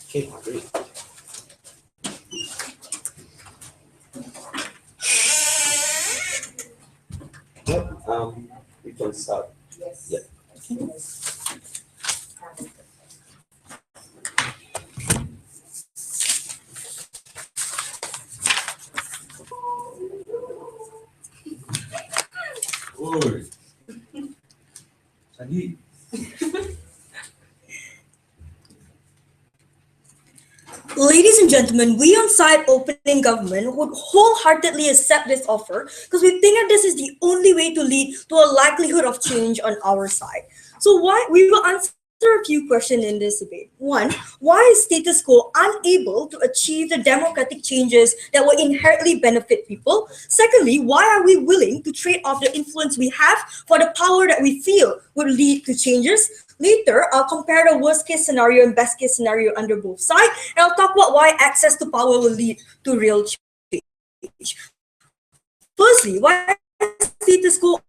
Okay, great. Yep, we can start. Yes. Yep. Oi. Sagi. Ladies and gentlemen, we on Side Opening Government would wholeheartedly accept this offer because we think that this is the only way to lead to a likelihood of change on our side. So why we will answer a few questions in this debate. One, why is status quo unable to achieve the democratic changes that will inherently benefit people? Secondly, why are we willing to trade off the influence we have for the power that we feel would lead to changes? Later, I'll compare the worst case scenario and best case scenario under both sides, and I'll talk about why access to power will lead to real change. Firstly, why is status quo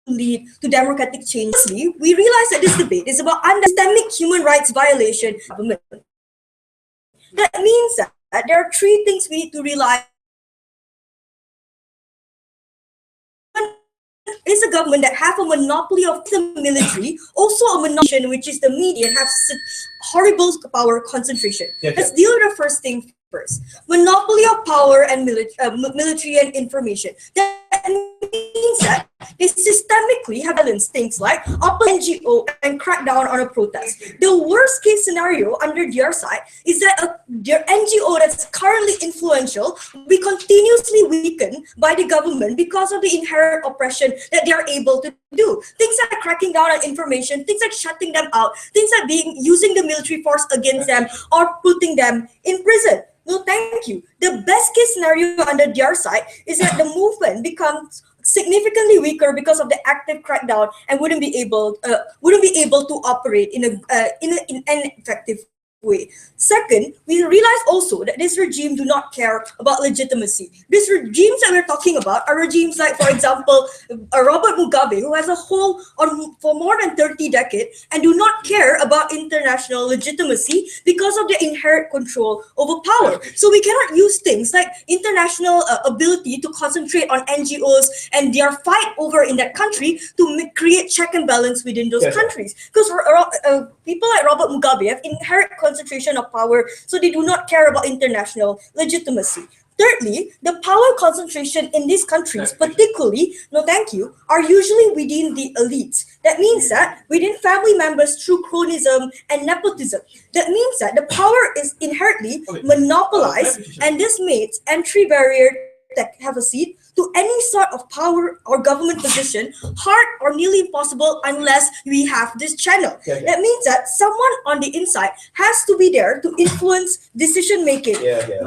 lead to democratic change? Firstly, we realize that this debate is about systemic human rights violation of government. That means that there are three things we need to realize. Is a government that have a monopoly of the military, also a monopoly which is the media, and have horrible power concentration. Let's deal with the first thing first. Monopoly of power and military and information. That means that they systemically have balanced things like open NGO and crack down on a protest. The worst case scenario under their side is that their NGO that's currently influential will be continuously weakened by the government because of the inherent oppression that they are able to do. Things like cracking down on information, things like shutting them out, things like using the military force against them or putting them in prison. No, thank you. The best case scenario under their side is that the movement becomes significantly weaker because of the active crackdown and wouldn't be able to operate in an effective way. Second, we realize also that this regime do not care about legitimacy. These regimes that we're talking about are regimes like, for example, Robert Mugabe, who has a hold on for more than 30 decades and do not care about international legitimacy because of their inherent control over power. So we cannot use things like international ability to concentrate on NGOs and their fight over in that country to create check and balance within those countries. Because people like Robert Mugabe have inherent concentration of power, so they do not care about international legitimacy. Thirdly, the power concentration in these countries, particularly, no thank you, are usually within the elites. That means that within family members through cronyism and nepotism. That means that the power is inherently monopolized, and this makes entry barrier that have a seat to any sort of power or government position hard or nearly impossible unless we have this channel. That means that someone on the inside has to be there to influence decision making.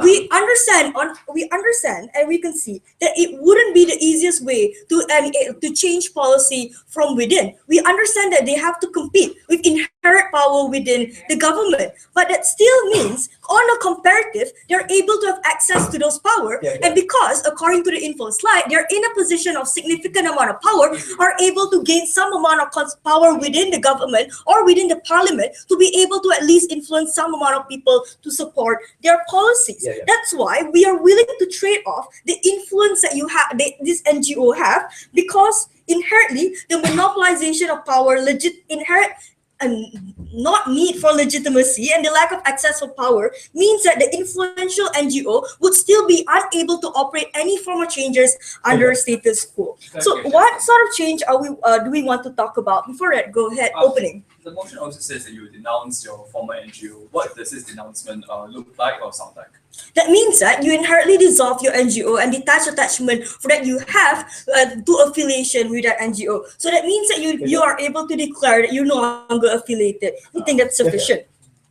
We understand and we can see that it wouldn't be the easiest way to change policy from within. We understand that they have to compete with inherent power within the government, but that still means on a comparative they're able to have access to those power, and because according to the info slide, they're in a position of significant amount of power, are able to gain some amount of power within the government or within the parliament to be able to at least influence some amount of people to support their policies. That's why we are willing to trade off the influence that this NGO have, because inherently the monopolization of power, inherent and not need for legitimacy and the lack of access for power means that the influential NGO would still be unable to operate any form of changes under status quo. So what sort of change do we want to talk about? Before that, go ahead, opening. The motion also says that you denounce your former NGO. What does this denouncement look like or sound like? That means that you inherently dissolve your NGO and detach attachment that you have to affiliation with that NGO. So that means that you are able to declare that you're no longer affiliated. You think that's sufficient.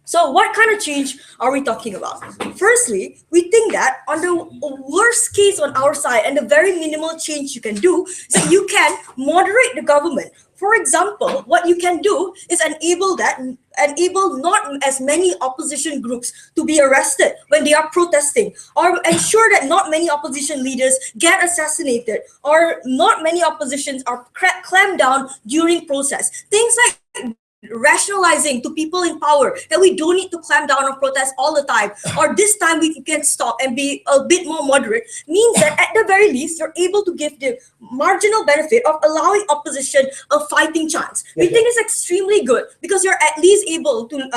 So what kind of change are we talking about? Firstly, we think that on the worst case on our side and the very minimal change you can do is that you can moderate the government. For example, what you can do is enable not as many opposition groups to be arrested when they are protesting, or ensure that not many opposition leaders get assassinated, or not many oppositions are clamped down during protests. Things like rationalizing to people in power that we don't need to clamp down on protests all the time, or this time we can stop and be a bit more moderate, means that at the very least you're able to give the marginal benefit of allowing opposition a fighting chance. We think it's extremely good because you're at least able to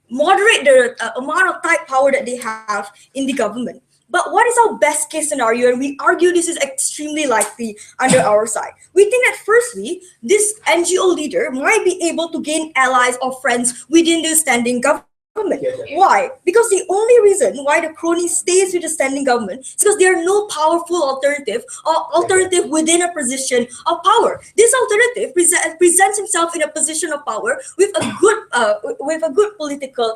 moderate the amount of tight power that they have in the government. But what is our best case scenario? And we argue this is extremely likely under our side. We think that firstly, this NGO leader might be able to gain allies or friends within the standing government. Why? Because the only reason why the crony stays with the standing government is because there are no powerful alternative or alternative within a position of power. This alternative presents himself in a position of power with a good political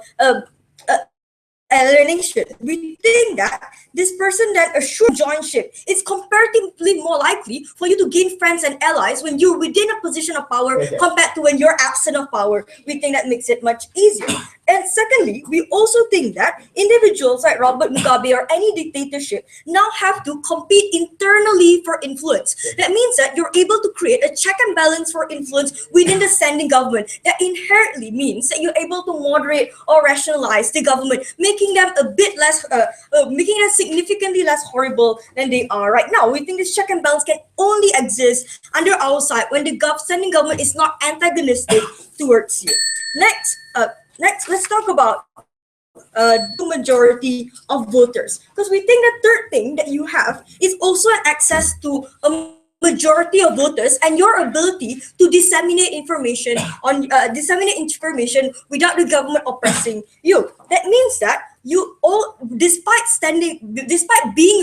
alienation. We think that this person that assured joinship, it's comparatively more likely for you to gain friends and allies when you're within a position of power compared to when you're absent of power. We think that makes it much easier. And secondly, we also think that individuals like Robert Mugabe or any dictatorship now have to compete internally for influence. That means that you're able to create a check and balance for influence within the standing government. That inherently means that you're able to moderate or rationalize the government, making them a bit less, making them significantly less horrible than they are right now. We think this check and balance can only exist under our side when the standing government is not antagonistic towards you. Next, let's talk about the majority of voters, because we think the third thing that you have is also an access to a majority of voters and your ability to disseminate information without the government oppressing you. That means that you all, despite being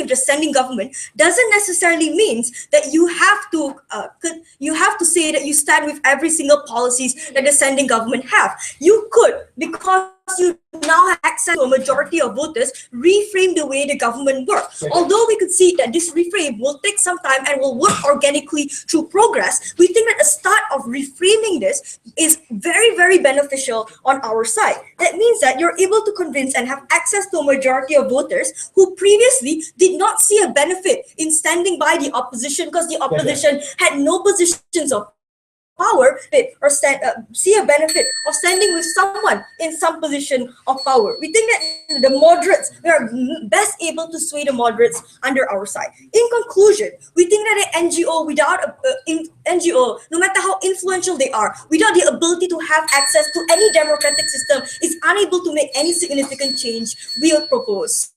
with the standing government, doesn't necessarily means that you have to say that you stand with every single policies that the standing government have. You could, because you now have access to a majority of voters, reframe the way the government works. Although we could see that this reframe will take some time and will work organically through progress, we think that the start of reframing this is very, very beneficial on our side. That means that you're able to convince and have access to a majority of voters who previously did not see a benefit in standing by the opposition because the opposition had no positions of power or see a benefit of standing with someone in some position of power. We think that the moderates, we are best able to sway the moderates under our side. In conclusion, we think that an NGO NGO, no matter how influential they are, without the ability to have access to any democratic system, is unable to make any significant change we will propose.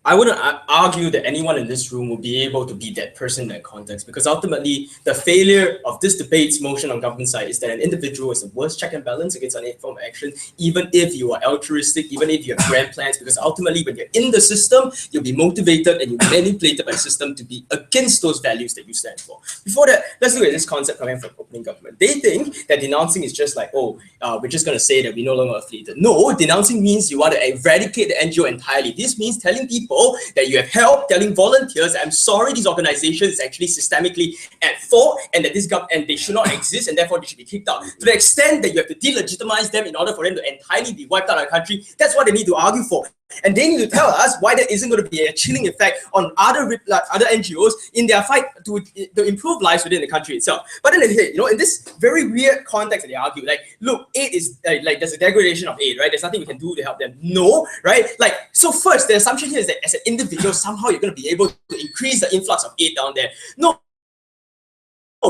I wouldn't argue that anyone in this room will be able to be that person in that context, because ultimately the failure of this debate's motion on government side is that an individual is the worst check and balance against any form of action, even if you are altruistic, even if you have grand plans, because ultimately when you're in the system, you'll be motivated and you'll be manipulated by the system to be against those values that you stand for. Before that, let's look at this concept coming from opening government. They think that denouncing is just like, we're just going to say that we no longer affiliated. No, denouncing means you want to eradicate the NGO entirely. This means telling people that you have helped, telling volunteers, I'm sorry, these organizations is actually systemically at fault and that and they should not exist and therefore they should be kicked out. To the extent that you have to delegitimize them in order for them to entirely be wiped out of the country, that's what they need to argue for. And they need to tell us why there isn't going to be a chilling effect on other NGOs in their fight to improve lives within the country itself. But then they say, in this very weird context that they argue, like, look, aid is like there's a degradation of aid, right? There's nothing we can do to help them. No, right? Like, so first, the assumption here is that as an individual, somehow you're going to be able to increase the influx of aid down there. No.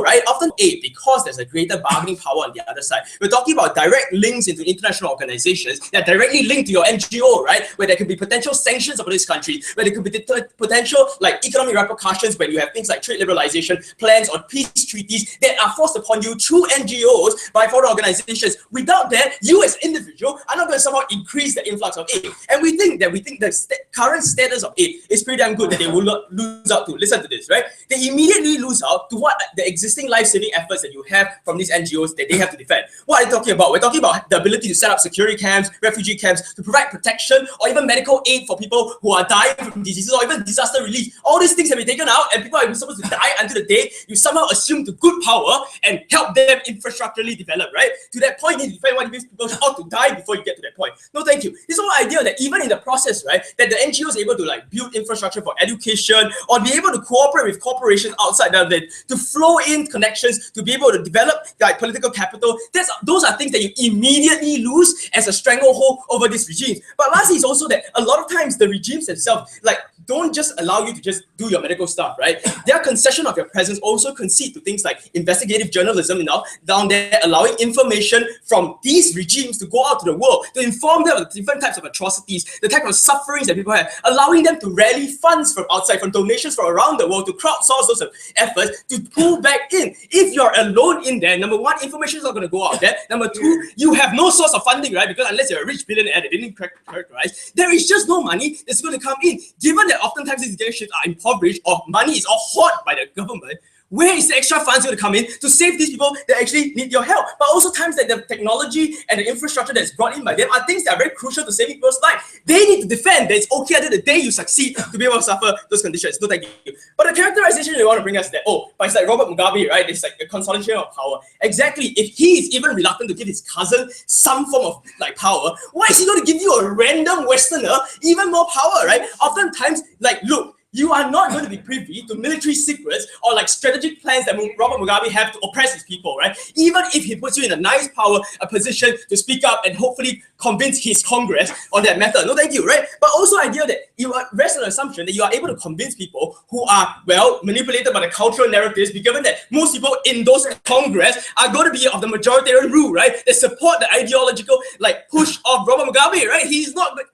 right? Often because there's a greater bargaining power on the other side. We're talking about direct links into international organizations that are directly linked to your NGO, right? Where there could be potential sanctions upon this country, where there could be potential like economic repercussions when you have things like trade liberalization plans or peace treaties that are forced upon you through NGOs by foreign organizations. Without that, you as an individual are not going to somehow increase the influx of aid. And we think the current status of aid is pretty damn good that they will not lose out to. Listen to this, right? They immediately lose out to what the existing life-saving efforts that you have from these NGOs that they have to defend. What are you talking about? We're talking about the ability to set up security camps, refugee camps, to provide protection or even medical aid for people who are dying from diseases or even disaster relief. All these things have been taken out and people are supposed to die until the day you somehow assume the good power and help them infrastructurally develop, right? To that point, you defend what people ought to die before you get to that point. No, thank you. This whole idea that even in the process, right, that the NGO is able to like build infrastructure for education or be able to cooperate with corporations outside of it to flow in connections to be able to develop like political capital. Those are things that you immediately lose as a stranglehold over these regimes. But lastly, is also that a lot of times the regimes themselves like don't just allow you to just do your medical stuff, right? Their concession of your presence also concede to things like investigative journalism, down there allowing information from these regimes to go out to the world to inform them of the different types of atrocities, the type of sufferings that people have, allowing them to rally funds from outside, from donations from around the world to crowdsource those efforts to pull back in. If you're alone in there, number one, information is not going to go out there. Number two, you have no source of funding, right? Because unless you're a rich billionaire that didn't characterize, there is just no money that's going to come in. Given that oftentimes these institutions are impoverished or money is all hoarded by the government, where is the extra funds going to come in to save these people that actually need your help? But also times that the technology and the infrastructure that's brought in by them are things that are very crucial to saving people's life. They need to defend that it's okay until the day you succeed to be able to suffer those conditions. No, thank you. But the characterization they want to bring us that, but it's like Robert Mugabe, right? It's like a consolidation of power. Exactly. If he is even reluctant to give his cousin some form of like power, why is he going to give you a random Westerner even more power, right? Oftentimes, like, look, you are not going to be privy to military secrets or like strategic plans that Robert Mugabe have to oppress his people, right? Even if he puts you in a nice power, a position to speak up and hopefully convince his Congress on that matter. No, thank you, right? But also idea that you rest on the assumption that you are able to convince people who are, well, manipulated by the cultural narratives, given that most people in those Congress are going to be of the majoritarian rule, right? They support the ideological like push of Robert Mugabe, right?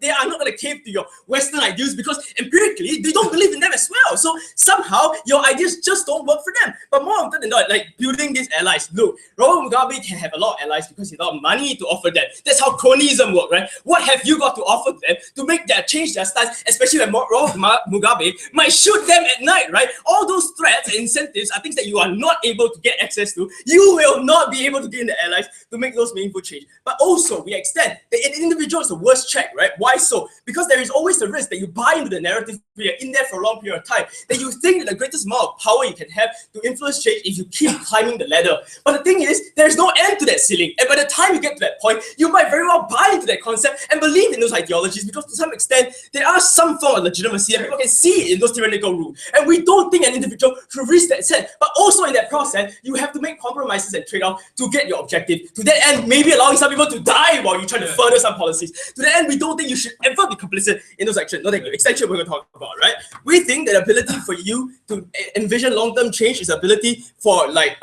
They are not going to cave to your Western ideals because empirically they don't believe in them as well. So somehow your ideas just don't work for them. But more often than not, like building these allies. Look, Robert Mugabe can have a lot of allies because he has a lot of money to offer them. That's how cronyism works, right? What have you got to offer them to make them change their stance, especially when Robert Mugabe might shoot them at night, right? All those threats and incentives are things that you are not able to get access to. You will not be able to gain the allies to make those meaningful change. But also, we extend that an individual is the worst check, right? Why so? Because there is always the risk that you buy into the narrative, you're in there for a long period of time, that you think that the greatest amount of power you can have to influence change if you keep climbing the ladder. But the thing is, there's no end to that ceiling. And by the time you get to that point, you might very well buy into that concept and believe in those ideologies because to some extent, there are some form of legitimacy and people can see it in those tyrannical rules. And we don't think an individual should risk that set. But also in that process, you have to make compromises and trade-offs to get your objective. To that end, maybe allowing some people to die while you try to further some policies. To that end, we don't think you should ever be complicit in those actions. No, thank you. Extension we're going to talk about, right? We think that ability for you to envision long-term change is ability for like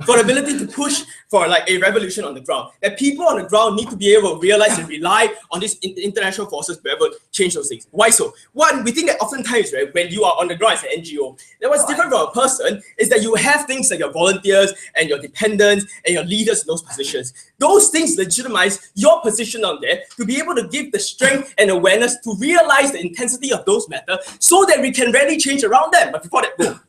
for the ability to push for like a revolution on the ground. That people on the ground need to be able to realize and rely on these international forces to be able to change those things. Why so? One, we think that oftentimes, right, when you are on the ground as an NGO, that what's different from a person is that you have things like your volunteers and your dependents and your leaders in those positions. Those things legitimize your position on there to be able to give the strength and awareness to realize the intensity of those matters so that we can really change around them. But before that, go.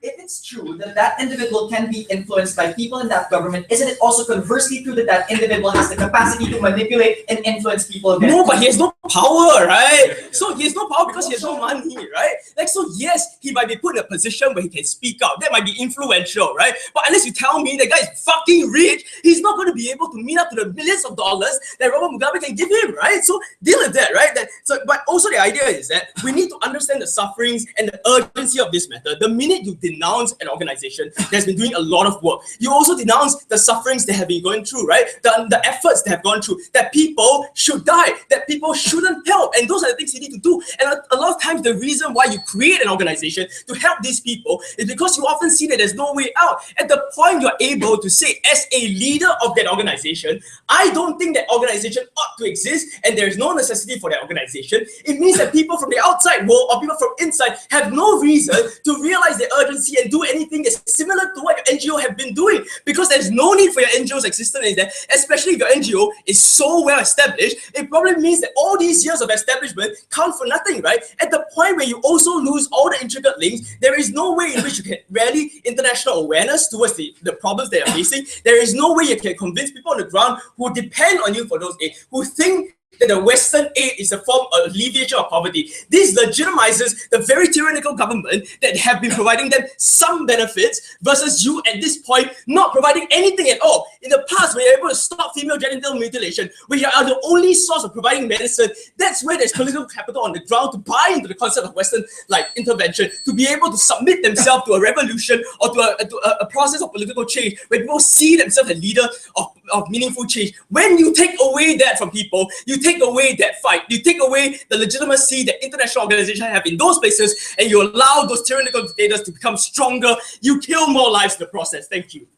If it's true that that individual can be influenced by people in that government, isn't it also conversely true that that individual has the capacity to manipulate and influence people? No, but he has no power, right? So he has no power because he has no money, right? Like, so yes, he might be put in a position where he can speak out. That might be influential, right? But unless you tell me the guy is fucking rich, he's not going to be able to meet up to the millions of dollars that Robert Mugabe can give him, right? So deal with that, right? But also the idea is that we need to understand the sufferings and the urgency of this matter. The minute you denounce an organization that's been doing a lot of work. You also denounce the sufferings they have been going through, right? The efforts they have gone through, that people should die, that people shouldn't help. And those are the things you need to do. And a lot of times the reason why you create an organization to help these people is because you often see that there's no way out. At the point you're able to say, as a leader of that organization, I don't think that organization ought to exist and there's no necessity for that organization. It means that people from the outside world or people from inside have no reason to realize the urgency and do anything that's similar to what your NGO have been doing, because there's no need for your NGO's existence in there, especially if your NGO is so well established. It probably means that all these years of establishment count for nothing, right? At the point where you also lose all the intricate links, there is no way in which you can rally international awareness towards the problems they are facing. There is no way you can convince people on the ground who depend on you for those aid, who think that the Western aid is a form of alleviation of poverty. This legitimizes the very tyrannical government that have been providing them some benefits versus you at this point not providing anything at all. In the past, when you're able to stop female genital mutilation, when you are the only source of providing medicine, that's where there's political capital on the ground to buy into the concept of Western intervention, to be able to submit themselves to a revolution or to a process of political change where people see themselves as leader of meaningful change. When you take away that from people, you take away that fight, you take away the legitimacy that international organizations have in those places, and you allow those tyrannical dictators to become stronger, you kill more lives in the process. Thank you.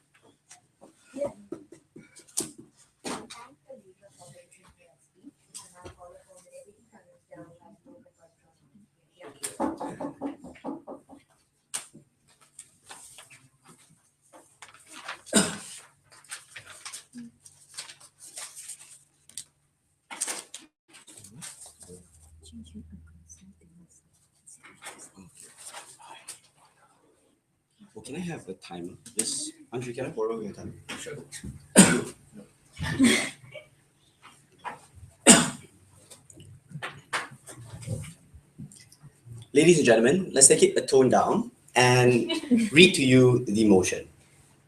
Can I have the timer? Yes, Andrew, can I borrow your timer? Sure. Ladies and gentlemen, let's take it a tone down and read to you the motion.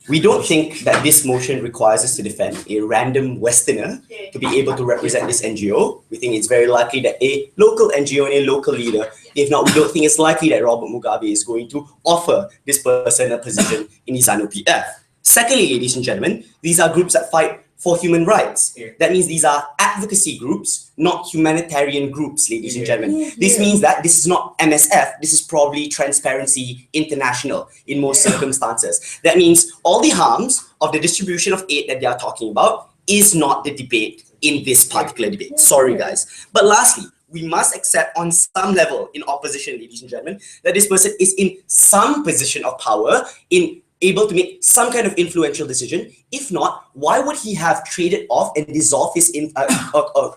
We don't think that this motion requires us to defend a random Westerner to be able to represent this NGO. We think it's very likely that a local NGO and a local leader, if not, we don't think it's likely that Robert Mugabe is going to offer this person a position in the ZANU-PF. Secondly, ladies and gentlemen, these are groups that fight for human rights. That means these are advocacy groups, not humanitarian groups, ladies and gentlemen. This means that this is not MSF, this is probably Transparency International in most circumstances. That means all the harms of the distribution of aid that they are talking about is not the debate in this particular debate. Sorry, guys. But lastly, we must accept on some level in opposition, ladies and gentlemen, that this person is in some position of power, able to make some kind of influential decision. If not, why would he have traded off and dissolved his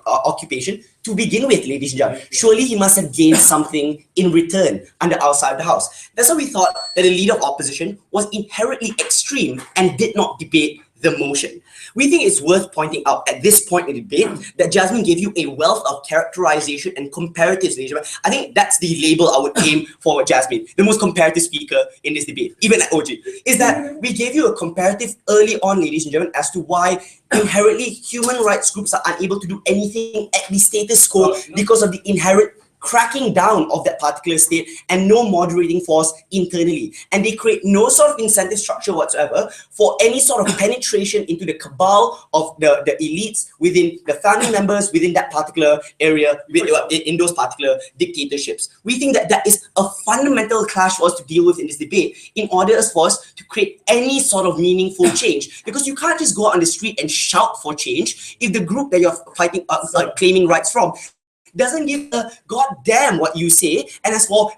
occupation to begin with, ladies and gentlemen? Surely he must have gained something in return under our side of the house. That's why we thought that the leader of opposition was inherently extreme and did not debate the motion. We think it's worth pointing out at this point in the debate that Jasmine gave you a wealth of characterization and comparatives. I think that's the label I would aim for Jasmine, the most comparative speaker in this debate, even at OG, is that we gave you a comparative early on, ladies and gentlemen, as to why inherently human rights groups are unable to do anything at the status quo because of the inherent cracking down of that particular state and no moderating force internally. And they create no sort of incentive structure whatsoever for any sort of penetration into the cabal of the elites within the family members within that particular area, in those particular dictatorships. We think that that is a fundamental clash for us to deal with in this debate in order for us to create any sort of meaningful change. Because you can't just go out on the street and shout for change if the group that you're fighting, claiming rights from, doesn't give a goddamn what you say, and as for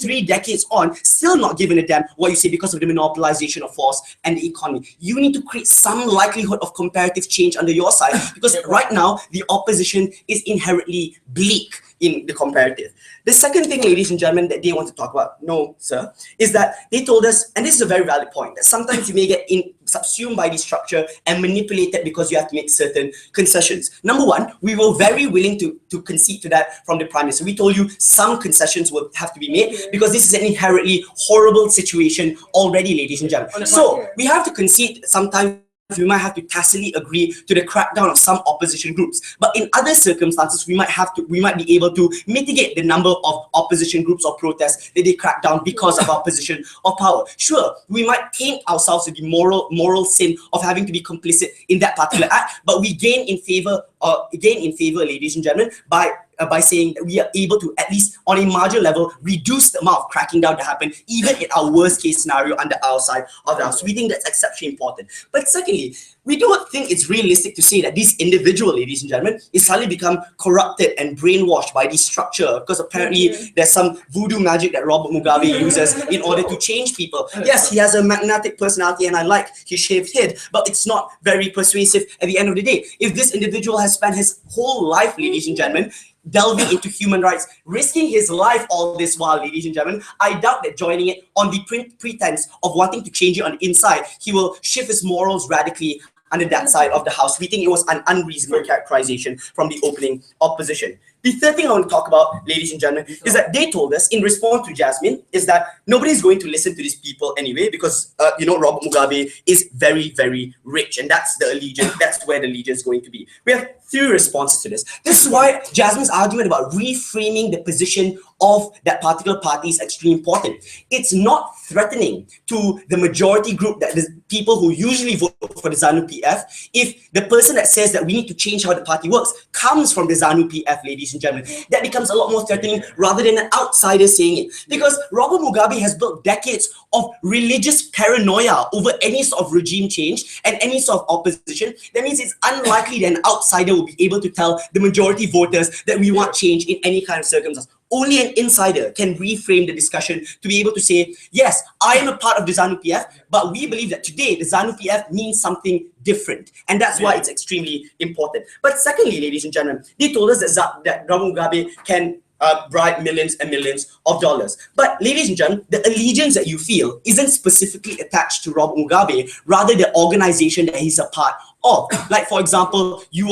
3 decades on, still not giving a damn what you say because of the monopolization of force and the economy. You need to create some likelihood of comparative change under your side, because right now the opposition is inherently bleak in the comparative. The second thing, ladies and gentlemen, that they want to talk about, no, sir, is that they told us, and this is a very valid point, that sometimes you may get subsumed by the structure and manipulated because you have to make certain concessions. Number one, we were very willing to concede to that from the Prime Minister. We told you some concessions will have to be made because this is an inherently horrible situation already, ladies and gentlemen. So we have to concede sometimes we might have to tacitly agree to the crackdown of some opposition groups. But in other circumstances, we might be able to mitigate the number of opposition groups or protests that they crack down because of our position of power. Sure, we might taint ourselves with the moral sin of having to be complicit in that particular act, but we gain in favor, ladies and gentlemen, by saying that we are able to, at least on a marginal level, reduce the amount of cracking down to happen, even in our worst case scenario under our side of the house. We think that's exceptionally important. But secondly, we don't think it's realistic to say that this individual, ladies and gentlemen, is suddenly become corrupted and brainwashed by this structure, because apparently there's some voodoo magic that Robert Mugabe uses in order to change people. Yes, he has a magnetic personality and I like his shaved head, but it's not very persuasive at the end of the day. If this individual has spent his whole life, ladies and gentlemen, delving into human rights, risking his life all this while, ladies and gentlemen, I doubt that joining it on the pretense of wanting to change it on the inside, he will shift his morals radically under that side of the house. We think it was an unreasonable characterization from the opening opposition. The third thing I want to talk about, ladies and gentlemen, is that they told us in response to Jasmine is that nobody's going to listen to these people anyway because Robert Mugabe is very, very rich, and that's the allegiance. That's where the allegiance is going to be. We have three responses to this. This is why Jasmine's argument about reframing the position of that particular party is extremely important. It's not threatening to the majority group, that the people who usually vote for the ZANU-PF, if the person that says that we need to change how the party works comes from the ZANU-PF, ladies and gentlemen. That becomes a lot more threatening rather than an outsider saying it. Because Robert Mugabe has built decades of religious paranoia over any sort of regime change and any sort of opposition. That means it's unlikely that an outsider will be able to tell the majority voters that we want change in any kind of circumstance. Only an insider can reframe the discussion to be able to say, yes, I am a part of the ZANU-PF, but we believe that today the ZANU-PF means something different. And that's why it's extremely important. But secondly, ladies and gentlemen, they told us that Robert Mugabe can bribe millions and millions of dollars. But ladies and gentlemen, the allegiance that you feel isn't specifically attached to Robert Mugabe, rather the organization that he's a part of. Like, for example, you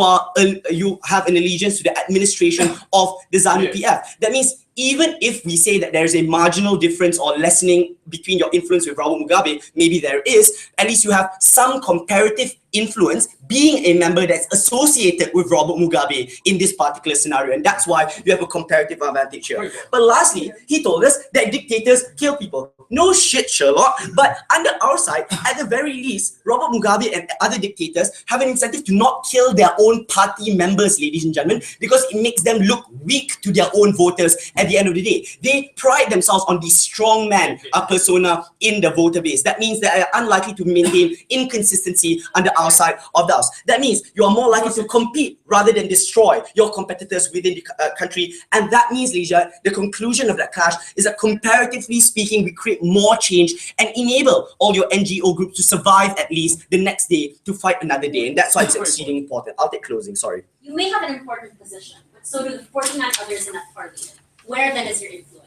have an allegiance to the administration of the ZANU-PF. That means even if we say that there's a marginal difference or lessening between your influence with Robert Mugabe, maybe there is, at least you have some comparative influence being a member that's associated with Robert Mugabe in this particular scenario. And that's why you have a comparative advantage here. But lastly, he told us that dictators kill people. No shit, Sherlock. But under our side, at the very least, Robert Mugabe and other dictators have an incentive to not kill their own party members, ladies and gentlemen, because it makes them look weak to their own voters at the end of the day. They pride themselves on the strongman persona in the voter base. That means they are unlikely to maintain inconsistency under our side of the house. That means you are more likely to compete rather than destroy your competitors within the country. And that means, Leisha, the conclusion of that clash is that comparatively speaking, we create more change and enable all your NGO groups to survive at least the next day to fight another day. And that's why it's exceedingly important. I'll take closing, sorry. You may have an important position, but so do the 49 others in that party. Where then is your influence?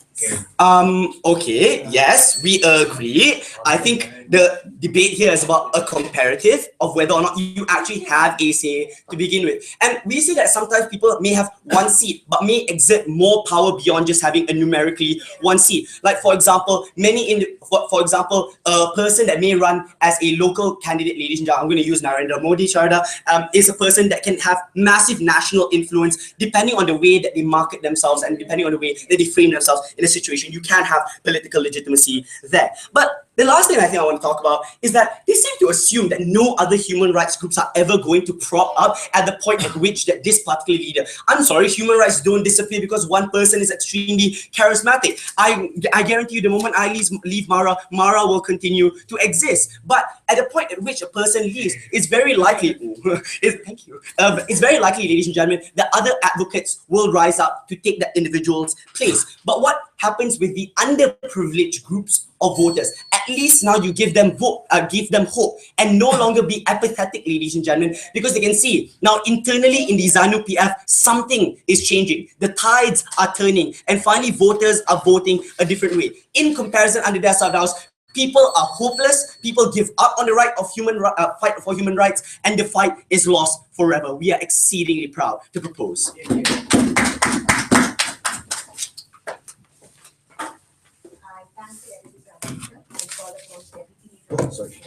Okay, yes, we agree. I think the debate here is about a comparative of whether or not you actually have a say to begin with. And we see that sometimes people may have one seat, but may exert more power beyond just having a numerically one seat. Like, for example, a person that may run as a local candidate, ladies and gentlemen, I'm going to use Narendra Modi, Sharda, is a person that can have massive national influence depending on the way that they market themselves and depending on the way that they frame themselves in a situation. You can have political legitimacy there. But the last thing I think I want to talk about is that they seem to assume that no other human rights groups are ever going to prop up at the point at which that this particular leader. I'm sorry, human rights don't disappear because one person is extremely charismatic. I guarantee you, the moment I leave Mara will continue to exist. But at the point at which a person leaves, it's very likely, it's very likely, ladies and gentlemen, that other advocates will rise up to take that individual's place. But what happens with the underprivileged groups of voters? At least now you give them hope and no longer be apathetic, ladies and gentlemen, because they can see now internally in the ZANU-PF something is changing. The tides are turning, and finally voters are voting a different way. In comparison, under their side house, people are hopeless. People give up on the right of fight for human rights, and the fight is lost forever. We are exceedingly proud to propose. Sorry.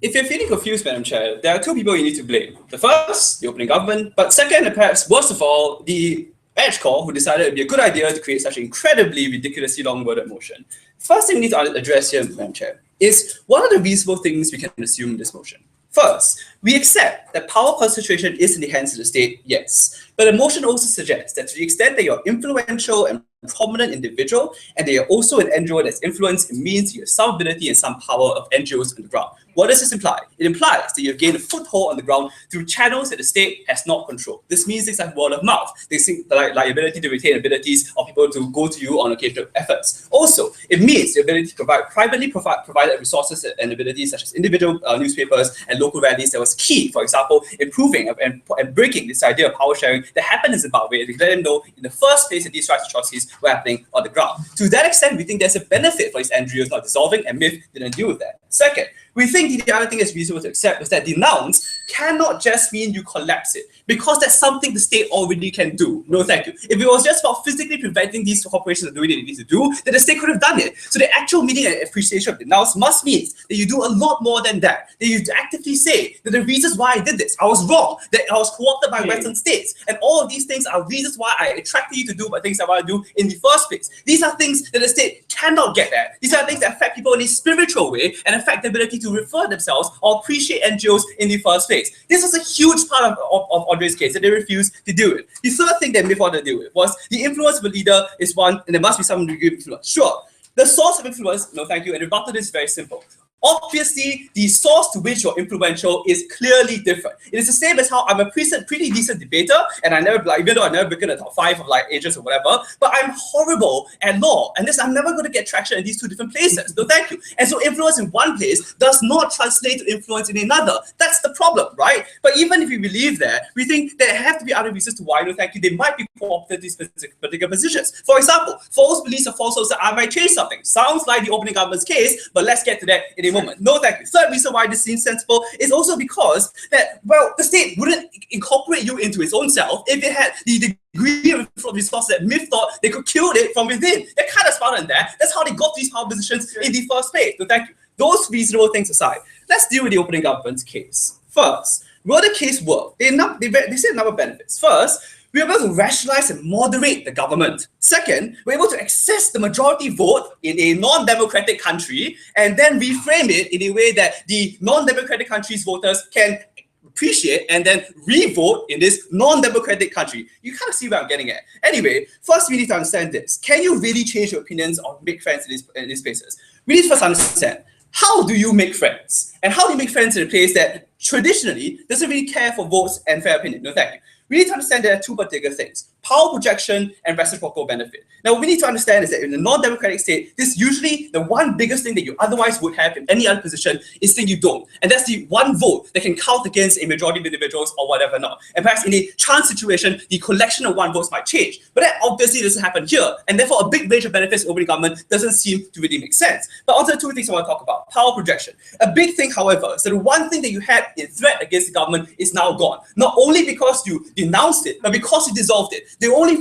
If you're feeling confused, Madam Chair, there are two people you need to blame. The first, the opening government, but second, and perhaps worst of all, the edge call who decided it would be a good idea to create such an incredibly ridiculously long-worded motion. First thing we need to address here, Madam Chair, is what are the reasonable things we can assume in this motion? First, we accept that power concentration is in the hands of the state, yes. But the motion also suggests that to the extent that you're influential and prominent individual, and they are also an NGO that's influenced, it means you have some ability and some power of NGOs on the ground. What does this imply? It implies that you've gained a foothold on the ground through channels that the state has not controlled. This means things like word of mouth, things like ability to retain abilities of people to go to you on occasional efforts. Also, it means the ability to provide privately provided resources and abilities such as individual newspapers and local rallies that was key, for example, improving and breaking this idea of power sharing that happened in Zimbabwe to let them know in the first place that these rights atrocities were happening on the ground. To that extent, we think there's a benefit for these NGOs not dissolving, and MIDP didn't deal with that. Second, we think the other thing that's reasonable to accept is that denounce cannot just mean you collapse it, because that's something the state already can do. No, thank you. If it was just about physically preventing these corporations from doing what they need to do, then the state could have done it. So the actual meaning and appreciation of denounce must mean that you do a lot more than that. That you actively say that the reasons why I did this, I was wrong, that I was co-opted by Western states, and all of these things are reasons why I attracted you to do what things I want to do in the first place. These are things that the state cannot get at. These are things that affect people in a spiritual way and affect the ability to refer themselves or appreciate NGOs in the first place. This was a huge part of Andre's case that they refused to do it. The third thing that MIDP wanted to deal with was the influence of a leader is one, and there must be some degree of influence. Sure, the source of influence, no thank you, and the rebuttal is very simple. Obviously, the source to which you're influential is clearly different. It is the same as how I'm a pretty decent debater, and I never, even though I never broken the top 5 of like agents or whatever, but I'm horrible at law, and I'm never going to get traction in these two different places. No, thank you. And so influence in one place does not translate to influence in another. That's the problem, right? But even if we believe that, we think there have to be other reasons to why, no, thank you, they might be co-opted these particular positions. For example, false beliefs or false hopes that I might change something. Sounds like the opening government's case, but let's get to that in a moment. No, thank you. Third reason why this seems sensible is also because that, well, the state wouldn't incorporate you into its own self if it had the degree of resources that MIDP thought they could kill it from within. They're kind of smart on that. That's how they got these power positions in the first place. So thank you. Those reasonable things aside, let's deal with the opening government's case. First, will the case work? They say a number of benefits. First, we're able to rationalize and moderate the government. Second, we're able to access the majority vote in a non-democratic country and then reframe it in a way that the non-democratic country's voters can appreciate and then re-vote in this non-democratic country. You kind of see where I'm getting at. Anyway, first we need to understand this. Can you really change your opinions or make friends in these places? We need to first understand, how do you make friends? And how do you make friends in a place that traditionally doesn't really care for votes and fair opinion? No, thank you. We need to understand there are two particular things: power projection and reciprocal benefit. Now, what we need to understand is that in a non-democratic state, this usually the one biggest thing that you otherwise would have in any other position is thing you don't. And that's the one vote that can count against a majority of individuals or whatever not. And perhaps in a chance situation, the collection of one votes might change. But that obviously doesn't happen here. And therefore, a big range of benefits of opening government doesn't seem to really make sense. But also the two things I want to talk about: power projection. A big thing, however, is that the one thing that you had in threat against the government is now gone. Not only because you denounced it, but because you dissolved it. The only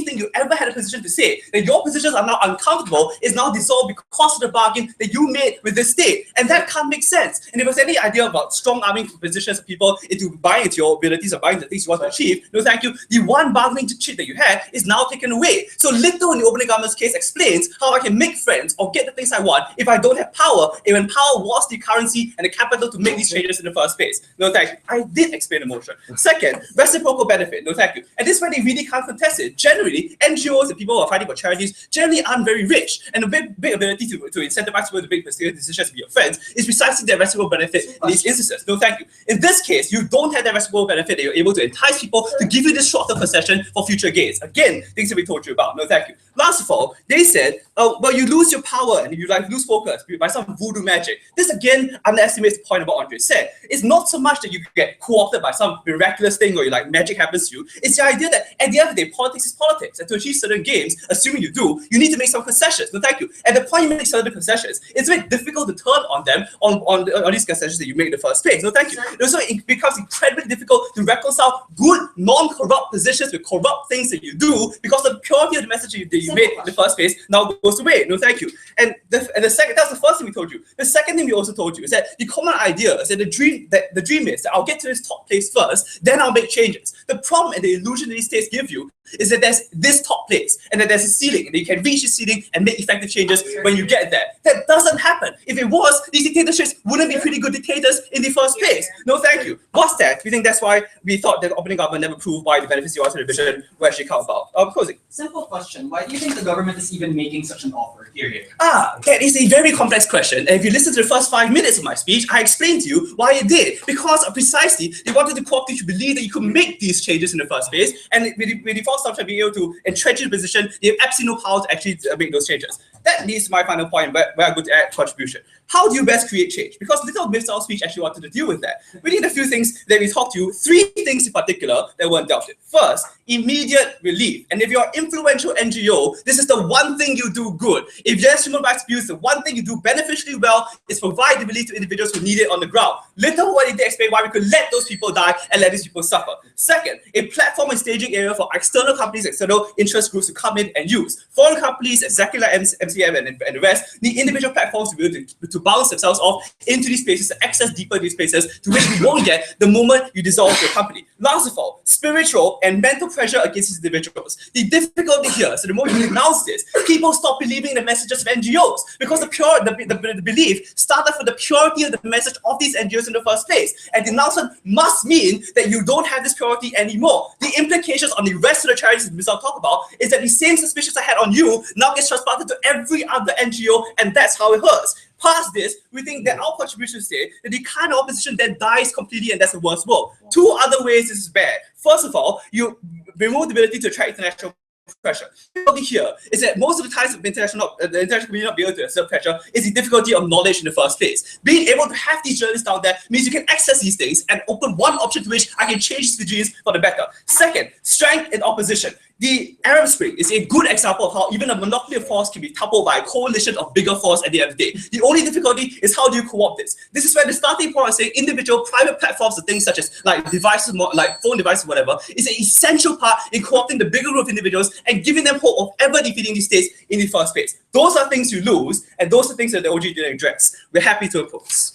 thing you ever had a position to say that your positions are now uncomfortable is now dissolved because of the bargain that you made with the state. And that can't make sense. And if there's any idea about strong arming positions of people into buying into your abilities or buying the things you want to achieve, no thank you, the one bargaining chip that you had is now taken away. So little in the opening government's case explains how I can make friends or get the things I want if I don't have power, and when power was the currency and the capital to make these changes in the first place. No thank you. I did explain the motion. Second, reciprocal benefit. No thank you. And this is why they really can't contest it. Generally, NGOs and people who are fighting for charities generally aren't very rich, and the big ability to incentivize people to make decisions to be your friends is precisely their reciprocal benefit in these instances. No thank you. In this case, you don't have that reciprocal benefit that you're able to entice people to give you this short-term concession for future gains. Again, things that we told you about. No thank you. Last of all, they said, well, you lose your power and you lose focus by some voodoo magic. This again underestimates the point about Andre said. It's not so much that you get co-opted by some miraculous thing or magic happens to you. It's the idea that at the the end of the day, politics is politics. And to achieve certain gains, assuming you do, you need to make some concessions. No, thank you. At the point you make certain concessions, it's very difficult to turn on them on these concessions that you make in the first place. No, thank you. Also, it becomes incredibly difficult to reconcile good, non-corrupt positions with corrupt things that you do because the purity of the message that you made in the first place now goes away. No, thank you. And the second, that's the first thing we told you. The second thing we also told you is that the common idea is that the dream is that I'll get to this top place first, then I'll make changes. The problem and the illusion that these states give you is that there's this top place and that there's a ceiling and that you can reach the ceiling and make effective changes when you get there. That doesn't happen. If it was, these dictatorships wouldn't be pretty good dictators in the first place. No, thank you. What's that? We think that's why we thought that opening government never proved why the benefits you want to the vision were actually come about. Closing. Simple question. Why do you think the government is even making such an offer? Here. That is a very complex question. And if you listen to the first 5 minutes of my speech, I explained to you why it did. Because precisely, they wanted the co-opted to believe that you could make these changes in the first place. And with the false assumption being able to entrench your position, they have absolutely no power to actually make those changes. That leads to my final point where I'm going to add contribution. How do you best create change? Because little Mr. Our speech actually wanted to deal with that. We need a few things that we talked to you, 3 things in particular that weren't dealt with. First, immediate relief. And if you're an influential NGO, this is the one thing you do good. If there's human rights abuse, the one thing you do beneficially well is provide the relief to individuals who need it on the ground. Little what it did explain why we could let those people die and let these people suffer. Second, a platform and staging area for external companies, external interest groups to come in and use. Foreign companies, exactly like MCM and the rest, need individual platforms to be able to bounce themselves off into these spaces, to access deeper these spaces, to which we won't get the moment you dissolve your company. Last of all, spiritual and mental pressure against these individuals. The difficulty here, so the more you denounce this, people stop believing the messages of NGOs because the belief started from the purity of the message of these NGOs in the first place. And denouncement must mean that you don't have this purity anymore. The implications on the rest of the charities we will talk about is that the same suspicions I had on you now gets transplanted to every other NGO, and that's how it hurts. Past this, we think that our contributions say that the kind of opposition then dies completely, and that's the worst world. 2 other ways this is bad. First of all, you remove the ability to attract international pressure. The difficulty here is that most of the times the international community not be able to exert pressure is the difficulty of knowledge in the first place. Being able to have these journalists down there means you can access these things and open one option to which I can change these regimes for the better. Second, strength in opposition. The Arab Spring is a good example of how even a monopoly of force can be toppled by a coalition of bigger force at the end of the day. The only difficulty is how do you co-opt this? This is where the starting point of saying individual private platforms and things such as like devices, like phone devices, whatever, is an essential part in co-opting the bigger group of individuals and giving them hope of ever defeating these states in the first place. Those are things you lose, and those are things that the OG didn't address. We're happy to oppose.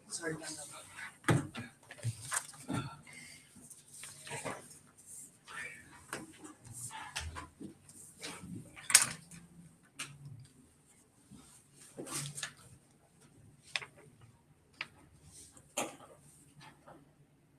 Sorry.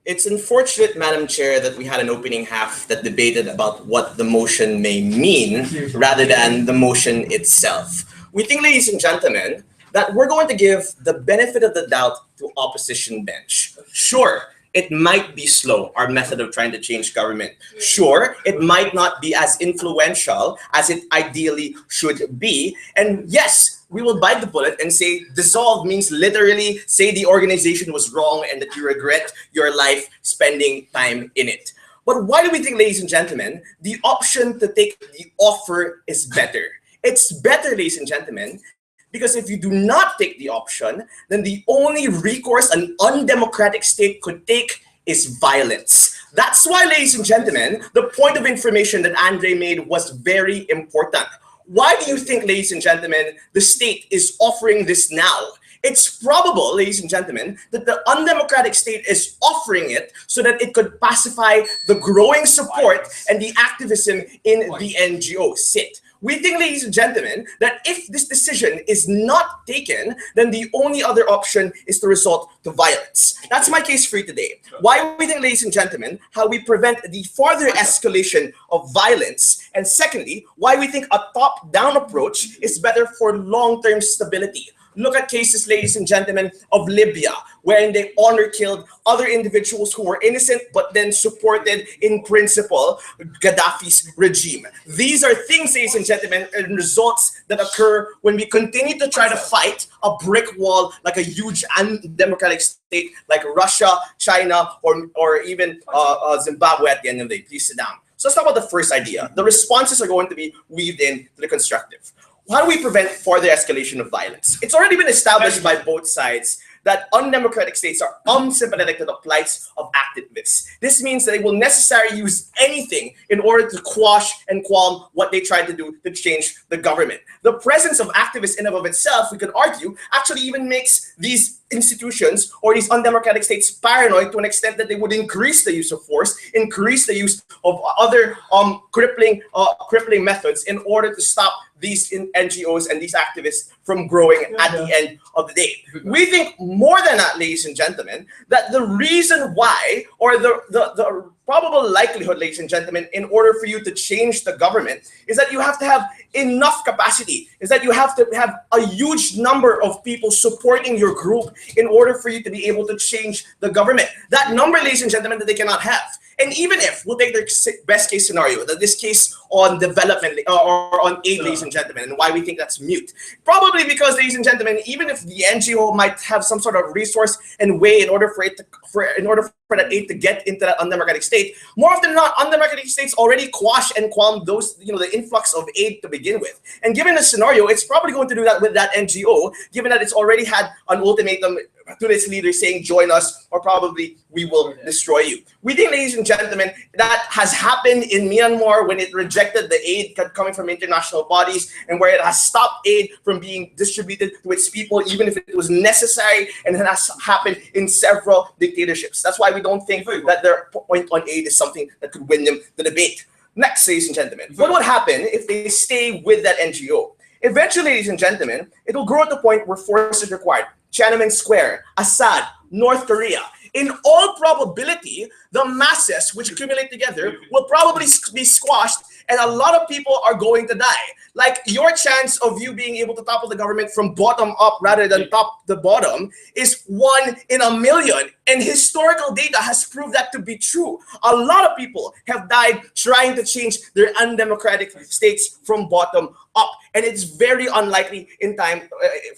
It's unfortunate, Madam Chair, that we had an opening half that debated about what the motion may mean rather than the motion itself. We think, ladies and gentlemen, that we're going to give the benefit of the doubt to opposition bench. Sure, it might be slow, our method of trying to change government. Sure, it might not be as influential as it ideally should be. And yes, we will bite the bullet and say dissolve means literally say the organization was wrong and that you regret your life spending time in it. But why do we think, ladies and gentlemen, the option to take the offer is better? It's better, ladies and gentlemen, because if you do not take the option, then the only recourse an undemocratic state could take is violence. That's why, ladies and gentlemen, the point of information that Andre made was very important. Why do you think, ladies and gentlemen, the state is offering this now? It's probable, ladies and gentlemen, that the undemocratic state is offering it so that it could pacify the growing support and the activism in the NGO. We think, ladies and gentlemen, that if this decision is not taken, then the only other option is to resort to violence. That's my case for you today. Why we think, ladies and gentlemen, how we prevent the further escalation of violence. And secondly, why we think a top-down approach is better for long-term stability. Look at cases, ladies and gentlemen, of Libya, wherein they honor killed other individuals who were innocent but then supported in principle Gaddafi's regime. These are things, ladies and gentlemen, and results that occur when we continue to try to fight a brick wall like a huge undemocratic state like Russia, China, or even Zimbabwe at the end of the day. Please sit down. So let's talk about the first idea. The responses are going to be weaved in to the constructive. How do we prevent further escalation of violence? It's already been established by both sides that undemocratic states are unsympathetic to the plights of activists. This means that they will necessarily use anything in order to quash and qualm what they try to do to change the government. The presence of activists in and of itself, we could argue, actually even makes these institutions or these undemocratic states paranoid to an extent that they would increase the use of force, increase the use of other crippling methods in order to stop these NGOs and these activists from growing at the end of the day. We think more than that, ladies and gentlemen, that the reason why, or the probable likelihood, ladies and gentlemen, in order for you to change the government is that you have to have enough capacity, is that you have to have a huge number of people supporting your group in order for you to be able to change the government. That number, ladies and gentlemen, that they cannot have. And even if, we'll take the best case scenario, that this case on development or on aid, ladies and gentlemen, and why we think that's mute. Probably because, ladies and gentlemen, even if the NGO might have some sort of resource and way in order for that aid to get into that undemocratic state, more often than not, undemocratic states already quash and qualm those, the influx of aid to begin with. And given the scenario, it's probably going to do that with that NGO, given that it's already had an ultimatum to its leader saying, join us, or probably we will destroy you. We think, ladies and gentlemen, that has happened in Myanmar when it rejected the aid coming from international bodies and where it has stopped aid from being distributed to its people, even if it was necessary, and it has happened in several dictatorships. That's why we don't think that their point on aid is something that could win them the debate. Next, ladies and gentlemen, what would happen if they stay with that NGO? Eventually, ladies and gentlemen, it will grow to the point where force is required. Tiananmen Square, Assad, North Korea. In all probability, the masses which accumulate together will probably be squashed, and a lot of people are going to die. Like, your chance of you being able to topple the government from bottom up rather than top to bottom is 1 in a million. And historical data has proved that to be true. A lot of people have died trying to change their undemocratic states from bottom up. And it's very unlikely in time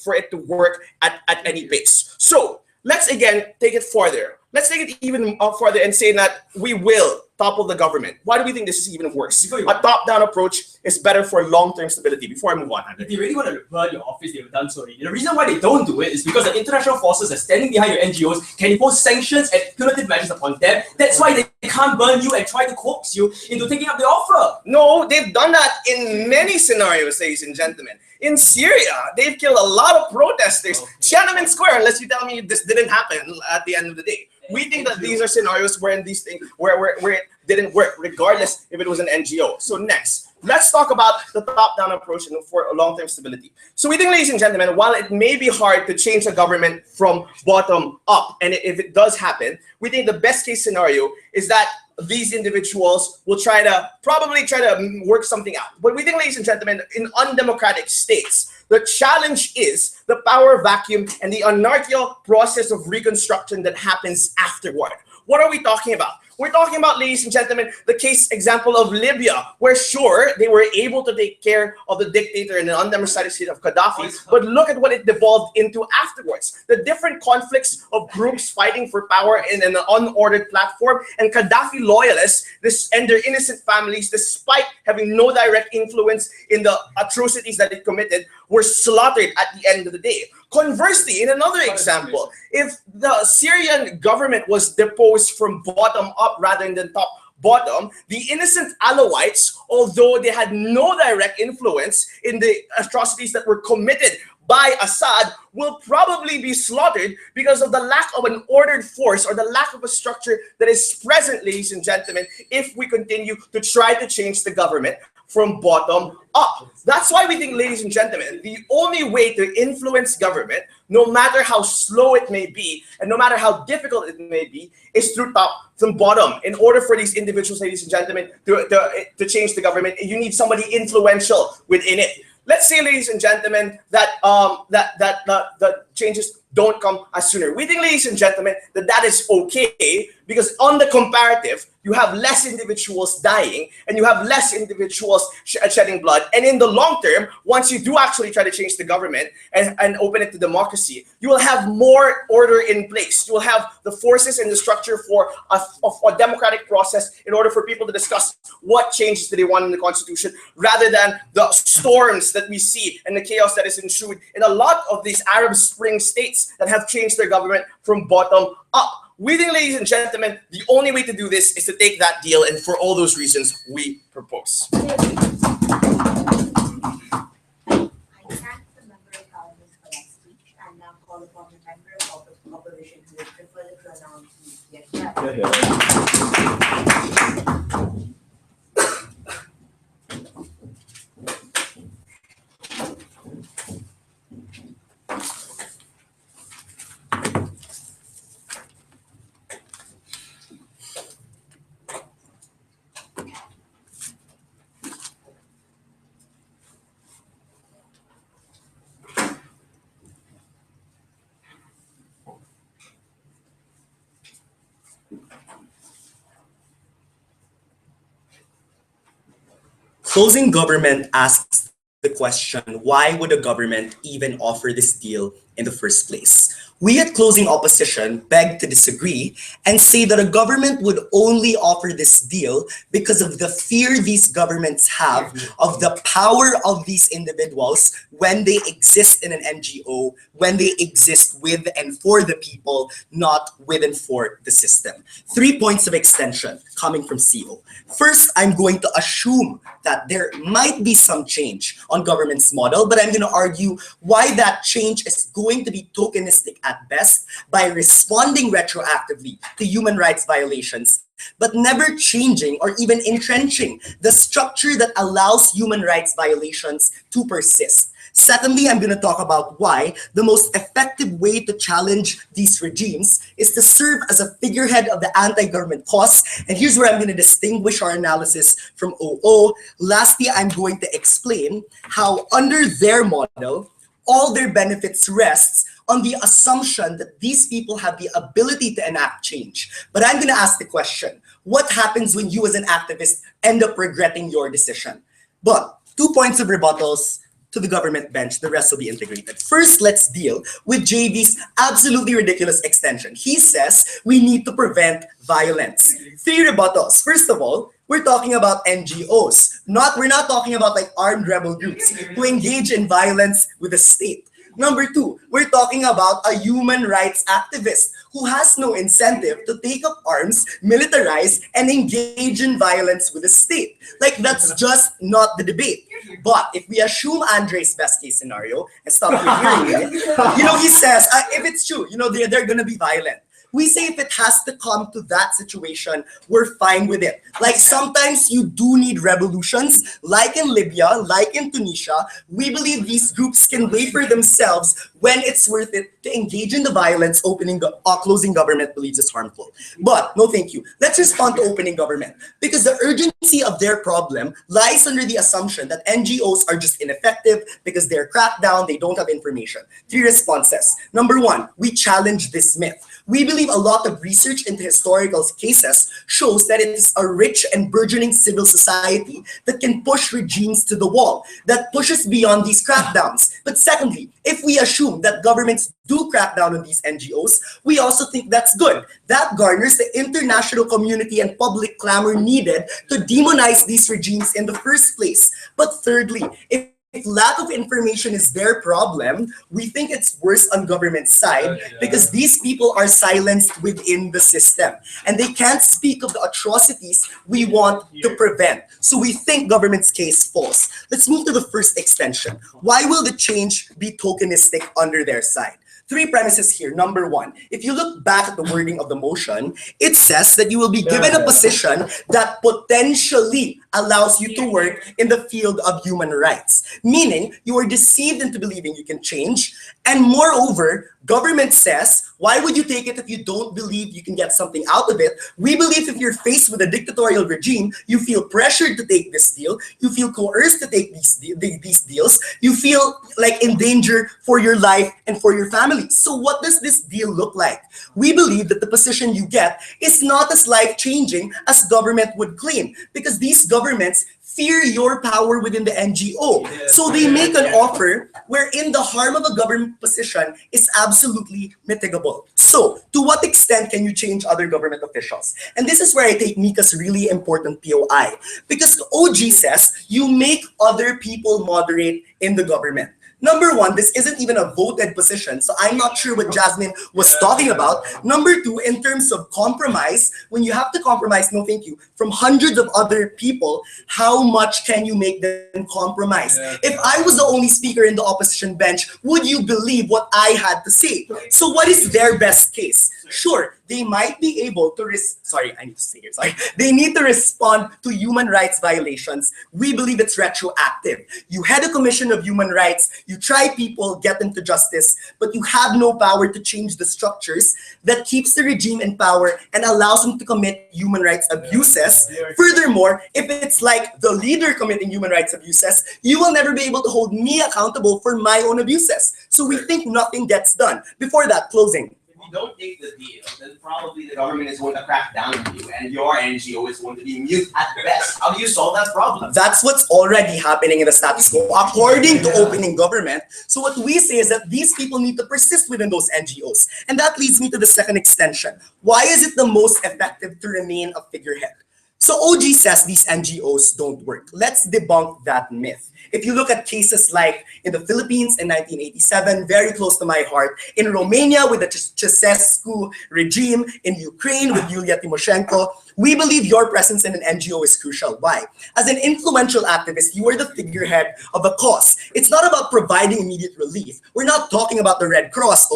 for it to work at any pace. So let's again take it further. Let's take it even further and say that we will topple the government. Why do we think this is even worse? A top-down approach is better for long-term stability. Before I move on, if they really want to burn your office, they've done so already. The reason why they don't do it is because the international forces are standing behind your NGOs, can impose sanctions and punitive measures upon them. That's why they can't burn you and try to coax you into taking up the offer. No, they've done that in many scenarios, ladies and gentlemen. In Syria, they've killed a lot of protesters. Tiananmen Square, unless you tell me this didn't happen at the end of the day. We think that these are scenarios where these things where it didn't work, regardless if it was an NGO. So next, let's talk about the top-down approach for long-term stability. So we think, ladies and gentlemen, while it may be hard to change a government from bottom up, and if it does happen, we think the best-case scenario is that these individuals will probably try to work something out. But we think, ladies and gentlemen, in undemocratic states, the challenge is the power vacuum and the anarchical process of reconstruction that happens afterward. What are we talking about? We're talking about, ladies and gentlemen, the case example of Libya, where sure, they were able to take care of the dictator and the undemocratic state of Gaddafi, but look at what it devolved into afterwards. The different conflicts of groups fighting for power in an unordered platform, and Gaddafi loyalists and their innocent families, despite having no direct influence in the atrocities that they committed, were slaughtered at the end of the day. Conversely, in another example, if the Syrian government was deposed from bottom up rather than top bottom, the innocent Alawites, although they had no direct influence in the atrocities that were committed by Assad, will probably be slaughtered because of the lack of an ordered force or the lack of a structure that is present, ladies and gentlemen, if we continue to try to change the government from bottom up. That's why we think, ladies and gentlemen, the only way to influence government, no matter how slow it may be, and no matter how difficult it may be, is through top from bottom. In order for these individuals, ladies and gentlemen, to change the government, you need somebody influential within it. let's say, ladies and gentlemen, that the changes don't come as sooner. We think, ladies and gentlemen, that is okay, because on the comparative, you have less individuals dying and you have less individuals shedding blood. And in the long term, once you do actually try to change the government and open it to democracy, you will have more order in place. You will have the forces and the structure for a democratic process in order for people to discuss what changes do they want in the constitution, rather than the storms that we see and the chaos that is ensued in a lot of these Arab Spring states that have changed their government from bottom up. We think, ladies and gentlemen, the only way to do this is to take that deal, and for all those reasons, we propose. I thank the member of for that speech, and now call upon the member of the opposition to refer the pronoun to Closing government asks the question, why would a government even offer this deal in the first place? We at Closing Opposition beg to disagree and say that a government would only offer this deal because of the fear these governments have of the power of these individuals when they exist in an NGO, when they exist with and for the people, not with and for the system. 3 points of extension coming from CO. First, I'm going to assume that there might be some change on government's model, but I'm going to argue why that change is going to be tokenistic at best by responding retroactively to human rights violations, but never changing or even entrenching the structure that allows human rights violations to persist. Secondly, I'm going to talk about why the most effective way to challenge these regimes is to serve as a figurehead of the anti-government cause. And here's where I'm going to distinguish our analysis from OO. Lastly, I'm going to explain how under their model, all their benefits rests on the assumption that these people have the ability to enact change. But I'm going to ask the question, what happens when you as an activist end up regretting your decision? But 2 points of rebuttals to the government bench, the rest will be integrated. First, let's deal with JV's absolutely ridiculous extension. He says we need to prevent violence. 3 rebuttals. First of all, we're talking about NGOs. We're not talking about like armed rebel groups who engage in violence with the state. Number 2, we're talking about a human rights activist who has no incentive to take up arms, militarize, and engage in violence with the state. Like, that's just not the debate. But if we assume Andre's best case scenario and stop hearing it, he says, if it's true, they're gonna be violent. We say if it has to come to that situation, we're fine with it. Like, sometimes you do need revolutions, like in Libya, like in Tunisia. We believe these groups can wait for themselves when it's worth it to engage in the violence closing government believes is harmful. But no thank you. Let's respond to opening government, because the urgency of their problem lies under the assumption that NGOs are just ineffective because they're cracked down, they don't have information. 3 responses. Number 1, we challenge this myth. We believe a lot of research into historical cases shows that it is a rich and burgeoning civil society that can push regimes to the wall, that pushes beyond these crackdowns. But secondly, if we assume that governments do crack down on these NGOs, we also think that's good. That garners the international community and public clamor needed to demonize these regimes in the first place. But thirdly, if lack of information is their problem, we think it's worse on government side because these people are silenced within the system and they can't speak of the atrocities we want to prevent. So we think government's case falls. Let's move to the first extension. Why will the change be tokenistic under their side? 3 premises here. Number 1, if you look back at the wording of the motion, it says that you will be given a position that potentially allows you to work in the field of human rights, meaning you are deceived into believing you can change. And moreover, government says Why would you take it if you don't believe you can get something out of it? We believe if you're faced with a dictatorial regime, you feel pressured to take this deal, you feel coerced to take these deals, you feel like in danger for your life and for your family. So what does this deal look like? We believe that the position you get is not as life-changing as government would claim, because these governments fear your power within the NGO. So they make an offer wherein the harm of a government position is absolutely mitigable. So to what extent can you change other government officials? And this is where I take Mika's really important POI, because OG says you make other people moderate in the government. Number one, this isn't even a voted position, so I'm not sure what Jasmine was talking about. Number two, in terms of compromise, when you have to compromise, no thank you, from hundreds of other people, how much can you make them compromise? If I was the only speaker in the opposition bench, would you believe what I had to say? So what is their best case? Sure, they might be able to they need to respond to human rights violations. We believe it's retroactive. You head a commission of human rights, you try people, get them to justice, but you have no power to change the structures that keeps the regime in power and allows them to commit human rights abuses. Furthermore, if it's like the leader committing human rights abuses, you will never be able to hold me accountable for my own abuses. So we think nothing gets done. Before that, closing. If you don't take the deal, then probably the government is going to crack down on you, and your NGO is going to be mute at best. How do you solve that problem? That's what's already happening in the status quo, according to opening government. So what we say is that these people need to persist within those NGOs. And that leads me to the second extension. Why is it the most effective to remain a figurehead? So OG says these NGOs don't work. Let's debunk that myth. If you look at cases like in the Philippines in 1987, very close to my heart, in Romania with the Ceausescu regime, in Ukraine with Yulia Tymoshenko, we believe your presence in an NGO is crucial. Why? As an influential activist, you are the figurehead of a cause. It's not about providing immediate relief. We're not talking about the Red Cross,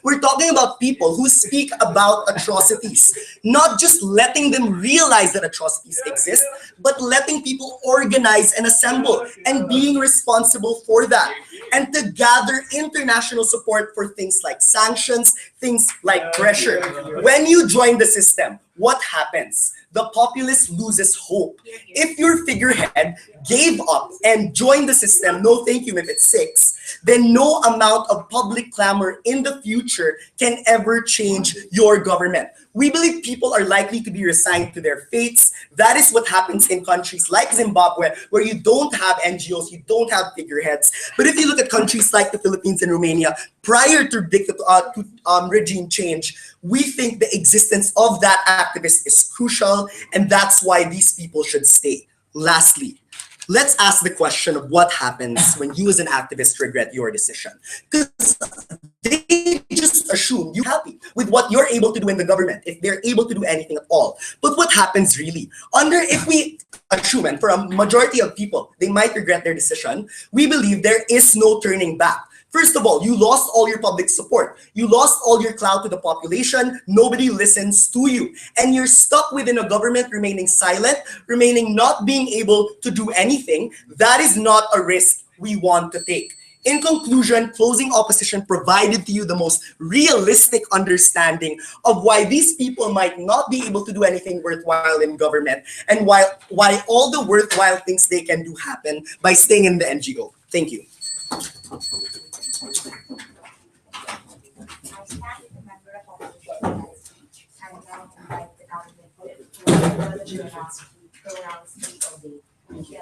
We're talking about people who speak about atrocities, not just letting them realize that atrocities exist, but letting people organize and assemble and being responsible for that, and to gather international support for things like sanctions, things like pressure. When you join the system, what happens? The populace loses hope. If your figurehead gave up and joined the system, no thank you if it's 6, then no amount of public clamor in the future can ever change your government. We believe people are likely to be resigned to their fates. That is what happens in countries like Zimbabwe, where you don't have NGOs, you don't have figureheads. But if you look at countries like the Philippines and Romania, prior to regime change, we think the existence of that activist is crucial, and that's why these people should stay. Lastly, let's ask the question of what happens when you as an activist regret your decision. Because they just assume you're happy with what you're able to do in the government, if they're able to do anything at all. But what happens really? If we assume, and for a majority of people, they might regret their decision, we believe there is no turning back. First of all, you lost all your public support. You lost all your clout to the population. Nobody listens to you. And you're stuck within a government remaining silent, remaining not being able to do anything. That is not a risk we want to take. In conclusion, closing opposition provided to you the most realistic understanding of why these people might not be able to do anything worthwhile in government, and why all the worthwhile things they can do happen by staying in the NGO. Thank you. I stand with the member of opposition in that speech, and now invite the government to pronounce the date. Thank you.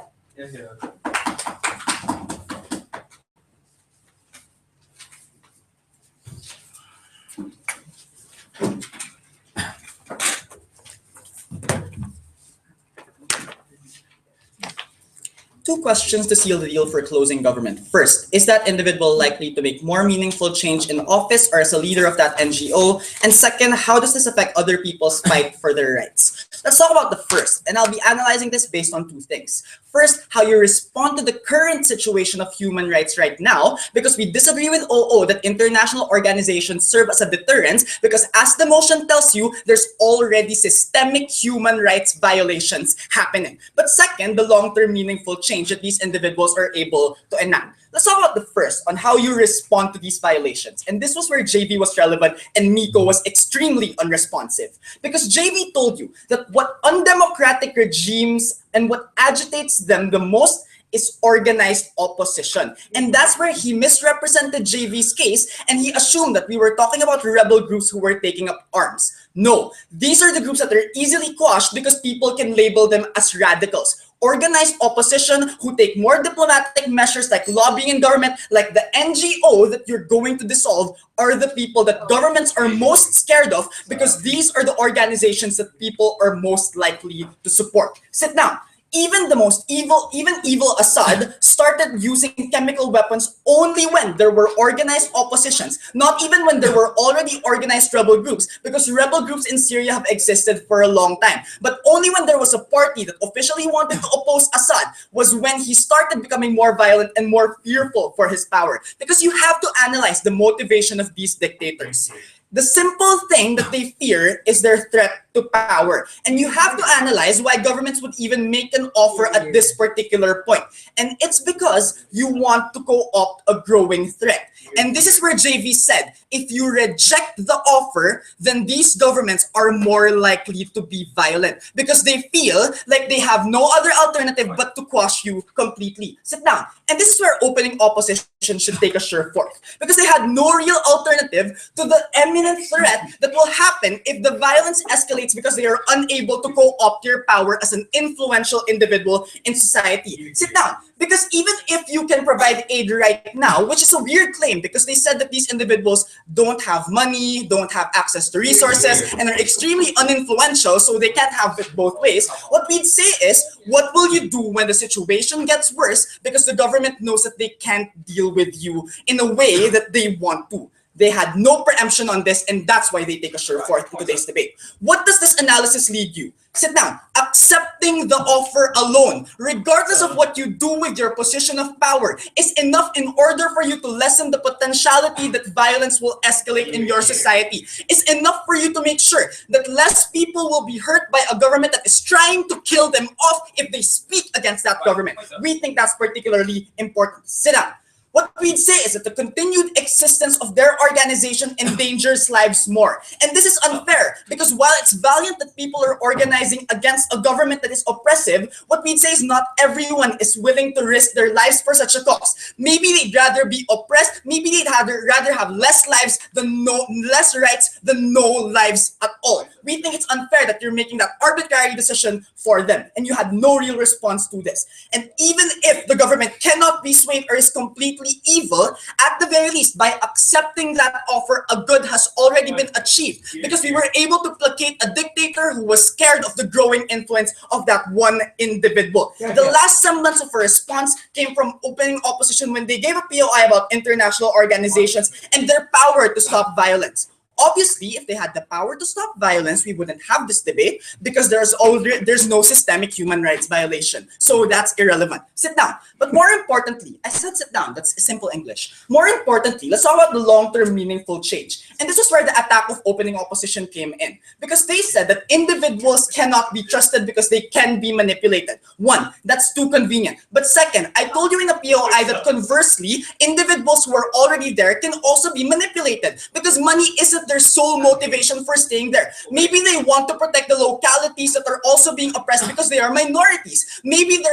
Two questions to seal the deal for closing government. First, is that individual likely to make more meaningful change in office or as a leader of that NGO? And second, how does this affect other people's fight for their rights? Let's talk about the first, and I'll be analyzing this based on two things. First, how you respond to the current situation of human rights right now, because we disagree with OO that international organizations serve as a deterrence, because as the motion tells you, there's already systemic human rights violations happening. But second, the long-term meaningful change that these individuals are able to enact. Let's talk about the first, on how you respond to these violations. And this was where JV was relevant and Miko was extremely unresponsive. Because JV told you that what undemocratic regimes and what agitates them the most is organized opposition. And that's where he misrepresented JV's case, and he assumed that we were talking about rebel groups who were taking up arms. No, these are the groups that are easily quashed because people can label them as radicals. Organized opposition who take more diplomatic measures like lobbying in government, like the NGO that you're going to dissolve, are the people that governments are most scared of, because these are the organizations that people are most likely to support. Sit down. Even the most evil, evil Assad started using chemical weapons only when there were organized oppositions, not even when there were already organized rebel groups, because rebel groups in Syria have existed for a long time. But only when there was a party that officially wanted to oppose Assad was when he started becoming more violent and more fearful for his power. Because you have to analyze the motivation of these dictators. The simple thing that they fear is their threat to power. And you have to analyze why governments would even make an offer at this particular point. And it's because you want to co-opt a growing threat. And this is where JV said, if you reject the offer, then these governments are more likely to be violent because they feel like they have no other alternative but to quash you completely. Sit down. And this is where opening opposition should take a sure forth, because they had no real alternative to the imminent threat that will happen if the violence escalates because they are unable to co-opt your power as an influential individual in society. Sit down. Because even if you can provide aid right now, which is a weird claim because they said that these individuals don't have money, don't have access to resources, and are extremely uninfluential, so they can't have it both ways. What we'd say is, what will you do when the situation gets worse because the government knows that they can't deal with you in a way that they want to? They had no preemption on this, and that's why they take a sure forth in today's debate. What does this analysis lead you? Sit down. Accepting the offer alone, regardless of what you do with your position of power, is enough in order for you to lessen the potentiality that violence will escalate in your society. It's enough for you to make sure that less people will be hurt by a government that is trying to kill them off if they speak against that government. We think that's particularly important. Sit down. What we'd say is that the continued existence of their organization endangers lives more. And this is unfair because while it's valiant that people are organizing against a government that is oppressive, what we'd say is not everyone is willing to risk their lives for such a cause. Maybe they'd rather be oppressed, maybe they'd rather have less lives than less rights than no lives at all. We think it's unfair that you're making that arbitrary decision for them, and you had no real response to this. And even if the government cannot be swayed or is completely evil, at the very least, by accepting that offer, a good has already been achieved because we were able to placate a dictator who was scared of the growing influence of that one individual. The last semblance of a response came from opening opposition when they gave a POI about international organizations and their power to stop violence. Obviously, if they had the power to stop violence, we wouldn't have this debate because there's no systemic human rights violation. So that's irrelevant. Sit down. But more importantly, I said sit down. That's simple English. More importantly, let's talk about the long-term meaningful change. And this is where the attack of opening opposition came in. Because they said that individuals cannot be trusted because they can be manipulated. One, that's too convenient. But second, I told you in a POI that conversely, individuals who are already there can also be manipulated because money isn't their sole motivation for staying there. Maybe they want to protect the localities that are also being oppressed because they are minorities. Maybe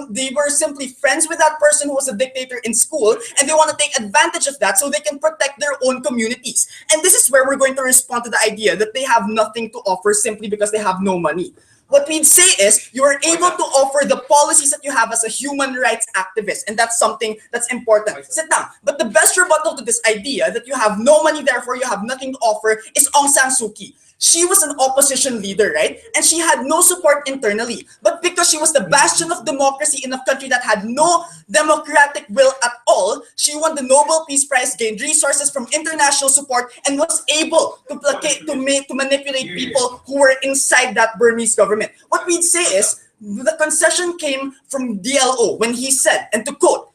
they were simply friends with that person who was a dictator in school and they want to take advantage of that so they can protect their own communities. And this is where we're going to respond to the idea that they have nothing to offer simply because they have no money. What we'd say is you are able to offer the policies that you have as a human rights activist, and that's something that's important. Sit down. But the best rebuttal to this idea that you have no money, therefore you have nothing to offer, is Aung San Suu Kyi. She was an opposition leader, right? And she had no support internally. But because she was the bastion of democracy in a country that had no democratic will at all, she won the Nobel Peace Prize, gained resources from international support, and was able to placate, to manipulate people who were inside that Burmese government. What we'd say is, the concession came from DLO when he said, and to quote,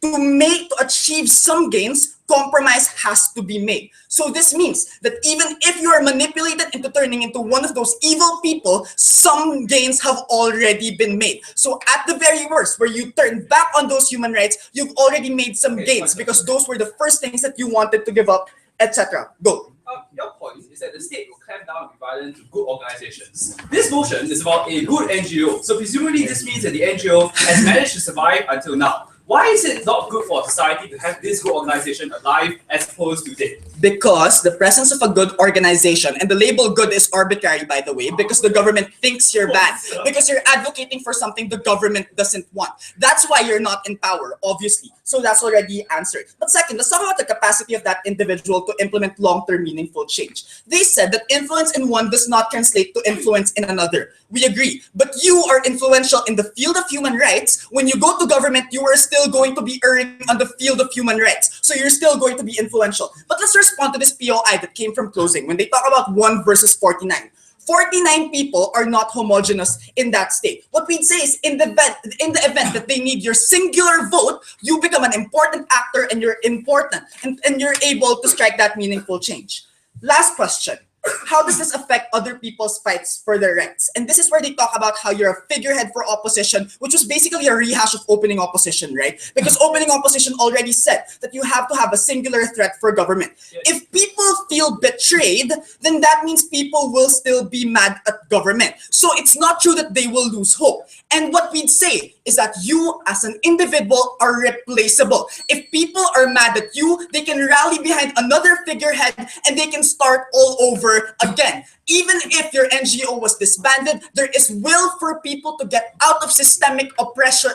to achieve some gains, compromise has to be made. So this means that even if you are manipulated into turning into one of those evil people, some gains have already been made. So at the very worst, where you turn back on those human rights, you've already made some gains because those were the first things that you wanted to give up, etc. Go. Your point is that the state will clamp down with violence to good organizations. This motion is about a good NGO, so presumably this means that the NGO has managed to survive until now. Why is it not good for society to have this good organization alive as opposed to dead? Because the presence of a good organization, and the label good is arbitrary, by the way, because the government thinks you're bad, because you're advocating for something the government doesn't want. That's why you're not in power, obviously. So that's already answered. But second, let's talk about the capacity of that individual to implement long-term meaningful change. They said that influence in one does not translate to influence in another. We agree. But you are influential in the field of human rights. When you go to government, you are still going to be erring on the field of human rights. So you're still going to be influential. But let's respond to this POI that came from closing when they talk about 1 versus 49. 49 people are not homogeneous in that state. What we'd say is in the event that they need your singular vote, you become an important actor and you're important and you're able to strike that meaningful change. Last question. How does this affect other people's fights for their rights? And this is where they talk about how you're a figurehead for opposition, which was basically a rehash of opening opposition, right? Because opening opposition already said that you have to have a singular threat for government. If people feel betrayed, then that means people will still be mad at government. So it's not true that they will lose hope. And what we'd say is that you as an individual are replaceable. If people are mad at you, they can rally behind another figurehead and they can start all over again. Even if your NGO was disbanded, there is will for people to get out of systematic oppressive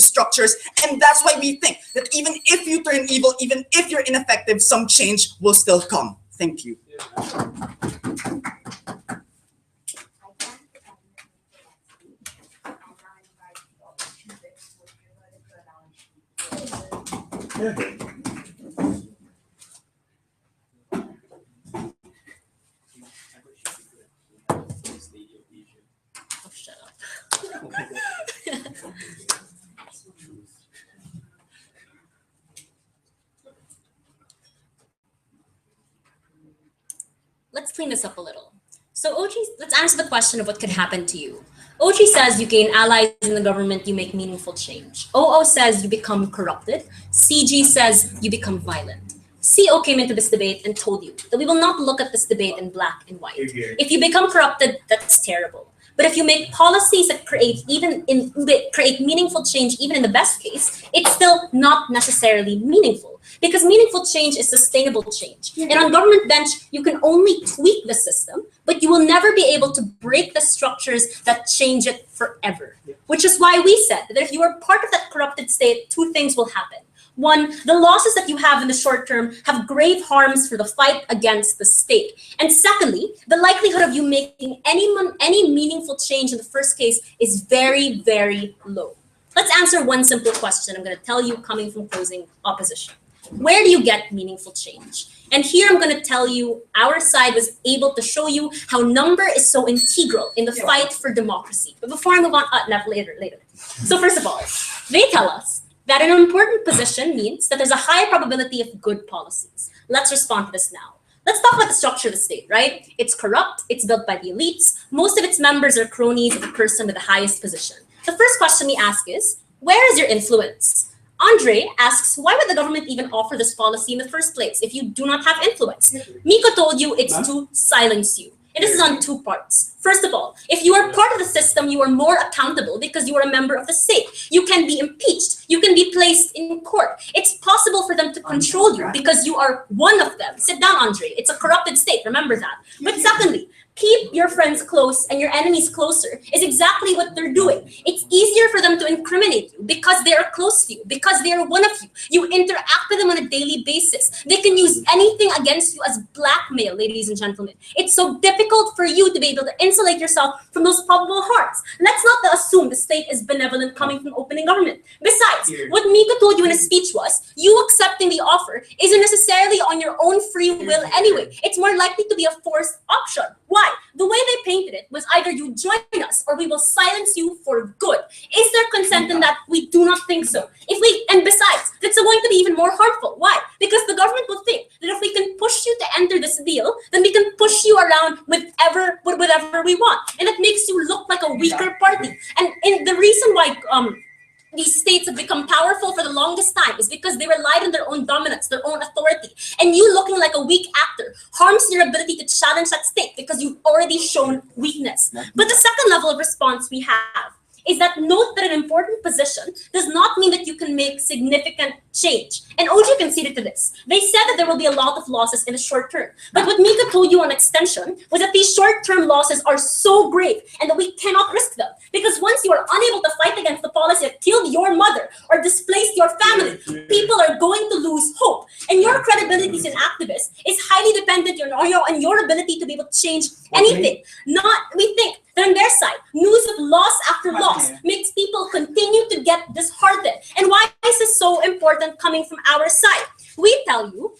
structures. And that's why we think that even if you turn evil, even if you're ineffective, some change will still come. Thank you. Let's clean this up a little. So OG, let's answer the question of what could happen to you. OG says you gain allies in the government, you make meaningful change. OO says you become corrupted. CG says you become violent. CO came into this debate and told you that we will not look at this debate in black and white. If you become corrupted, that's terrible. But if you make policies that create meaningful change, even in the best case, it's still not necessarily meaningful, because meaningful change is sustainable change. And on government bench, you can only tweak the system, but you will never be able to break the structures that change it forever. Which is why we said that if you are part of that corrupted state, two things will happen. One, the losses that you have in the short term have grave harms for the fight against the state. And secondly, the likelihood of you making any meaningful change in the first case is very, very low. Let's answer one simple question I'm going to tell you coming from closing opposition. Where do you get meaningful change? And here I'm going to tell you our side was able to show you how number is so integral in the fight for democracy. But before I move on, later. So first of all, they tell us that an important position means that there's a high probability of good policies. Let's respond to this now. Let's talk about the structure of the state, right? It's corrupt, it's built by the elites, most of its members are cronies of the person with the highest position. The first question we ask is, where is your influence? Andre asks, why would the government even offer this policy in the first place if you do not have influence? Miko told you it's to silence you. And this is on two parts. First of all, if you are part of the system, you are more accountable because you are a member of the state. You can be impeached. You can be placed in court. It's possible for them to control you because you are one of them. Sit down, Andre. It's a corrupted state. Remember that. But secondly, keep your friends close and your enemies closer is exactly what they're doing. It's easier for them to incriminate you because they are close to you, because they are one of you. You interact with them on a daily basis. They can use anything against you as blackmail, ladies and gentlemen. It's so difficult for you to be able to insulate yourself from those probable harms. Let's not assume the state is benevolent coming from opening government. Besides, what Mika told you in his speech was, you accepting the offer isn't necessarily on your own free will anyway. It's more likely to be a forced option. Why? The way they painted it was either you join us or we will silence you for good. Is there consent in that? We do not think so. And besides, it's going to be even more harmful. Why? Because the government will think that if we can push you to enter this deal, then we can push you around with whatever we want. And it makes you look like a weaker party. And the reason why these states have become powerful for the longest time is because they relied on their own dominance, their own authority. And you looking like a weak actor harms your ability to challenge that state because you've already shown weakness. But the second level of response we have is that note that an important position does not mean that you can make significant change. And OG conceded to this. They said that there will be a lot of losses in the short term. But what Mika told you on extension was that these short-term losses are so grave and that we cannot risk them. Because once you are unable to fight against the policy that killed your mother or displaced your family, people are going to lose hope. And your credibility as an activist is highly dependent on your ability to be able to change anything. We think that on their side, news of loss after loss makes people continue to get disheartened. And why is this so important coming from our side? We tell you,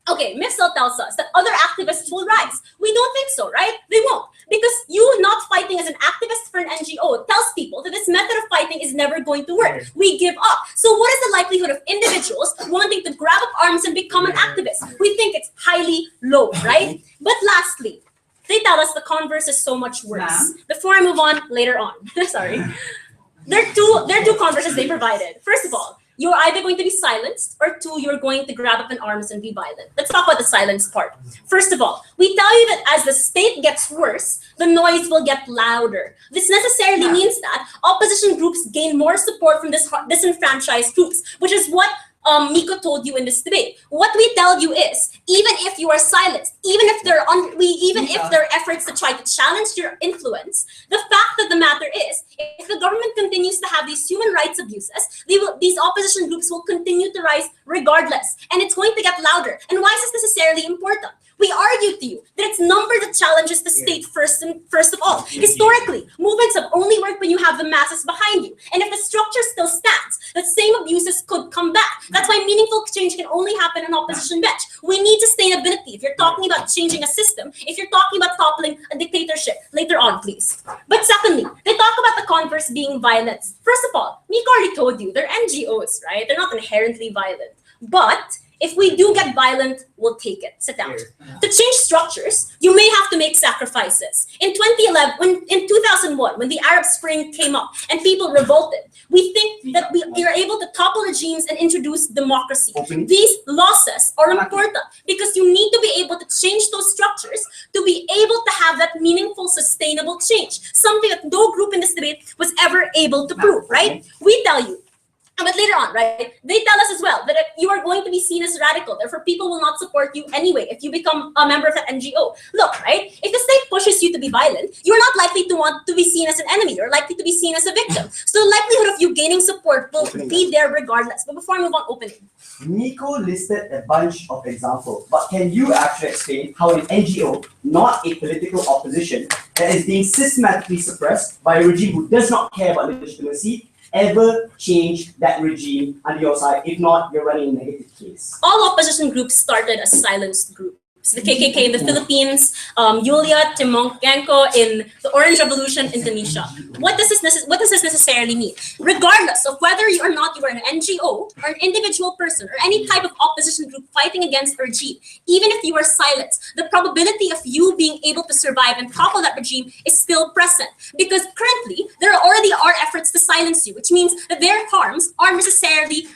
okay, Mixel tells us that other activists will rise. We don't think so, right? They won't. Because you not fighting as an activist for an NGO tells people that this method of fighting is never going to work. We give up. So what is the likelihood of individuals wanting to grab up arms and become an activist? We think it's highly low, right? But lastly, they tell us the converse is so much worse. Before I move on, later on. Sorry. There are two converses they provided. First of all, you're either going to be silenced, or two, you're going to grab up an arms and be violent. Let's talk about the silence part. First of all, we tell you that as the state gets worse, the noise will get louder. This necessarily means that opposition groups gain more support from disenfranchised groups, which is what Miko told you in this debate. What we tell you is, even if you are silenced, even if there are efforts to try to challenge your influence, the fact of the matter is, if the government continues to have these human rights abuses, these opposition groups will continue to rise regardless, and it's going to get louder. And why is this necessarily important? We argue to you that it's number that challenges the state first of all. Historically, movements have only worked when you have the masses behind you. And if the structure still stands, the same abuses could come back. That's why meaningful change can only happen on opposition bench. We need sustainability. If you're talking about changing a system, if you're talking about toppling a dictatorship, later on, please. But secondly, they talk about the converse being violence. First of all, Mika already told you, they're NGOs, right? They're not inherently violent. But if we do get violent, we'll take it. Sit down. To change structures, you may have to make sacrifices. In 2001, when the Arab Spring came up and people revolted, we think that we are able to topple regimes and introduce democracy. These losses are important because you need to be able to change those structures to be able to have that meaningful, sustainable change. Something that no group in this debate was ever able to prove, right? We tell you. But later on, right, they tell us as well that you are going to be seen as radical. Therefore, people will not support you anyway if you become a member of that NGO. Look, right, if the state pushes you to be violent, you're not likely to want to be seen as an enemy. You're likely to be seen as a victim. So the likelihood of you gaining support will be there regardless. But before I move on, opening. Nico listed a bunch of examples, but can you actually explain how an NGO, not a political opposition, that is being systematically suppressed by a regime who does not care about legitimacy, ever change that regime under your side? If not, you're running a negative case. All opposition groups started as silenced groups. The KKK in the Philippines, Yulia Timogenko in the Orange Revolution in Indonesia. What does this necessarily mean? Regardless of whether you are an NGO or an individual person or any type of opposition group fighting against a regime, even if you are silenced, the probability of you being able to survive and topple that regime is still present. Because currently, there already are efforts to silence you, which means that their harms aren't necessarily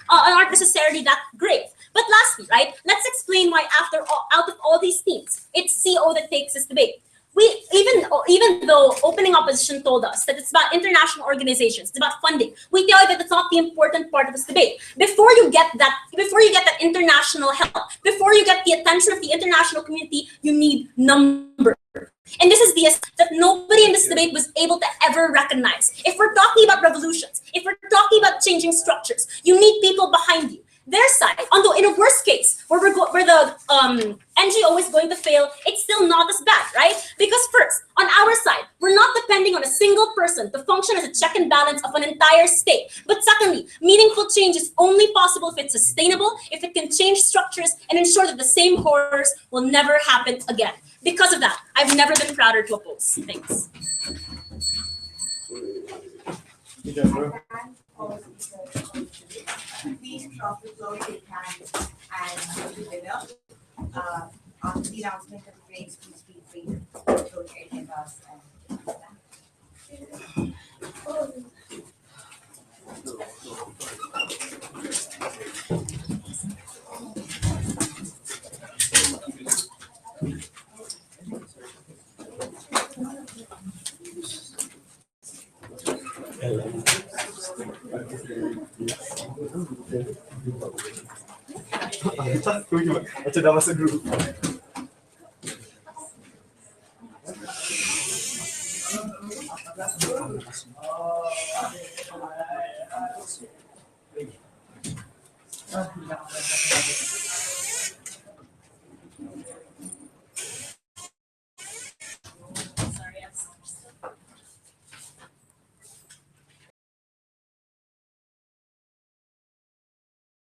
that grave. But lastly, right, let's explain why out of all these themes, it's CO that takes this debate. Even though opening opposition told us that it's about international organizations, it's about funding, we tell you that it's not the important part of this debate. Before you get that international help, before you get the attention of the international community, you need numbers. And this is the that nobody in this debate was able to ever recognize. If we're talking about revolutions, if we're talking about changing structures, you need people behind you. Their side, although in a worst case, where the NGO is going to fail, it's still not as bad, right? Because first, on our side, we're not depending on a single person to function as a check and balance of an entire state. But secondly, meaningful change is only possible if it's sustainable, if it can change structures and ensure that the same horrors will never happen again. Because of that, I've never been prouder to oppose. Thanks. Please cross the floor if you can and do the note. After the announcement of the grades, please feel free to close your agendas Macam dah masuk group.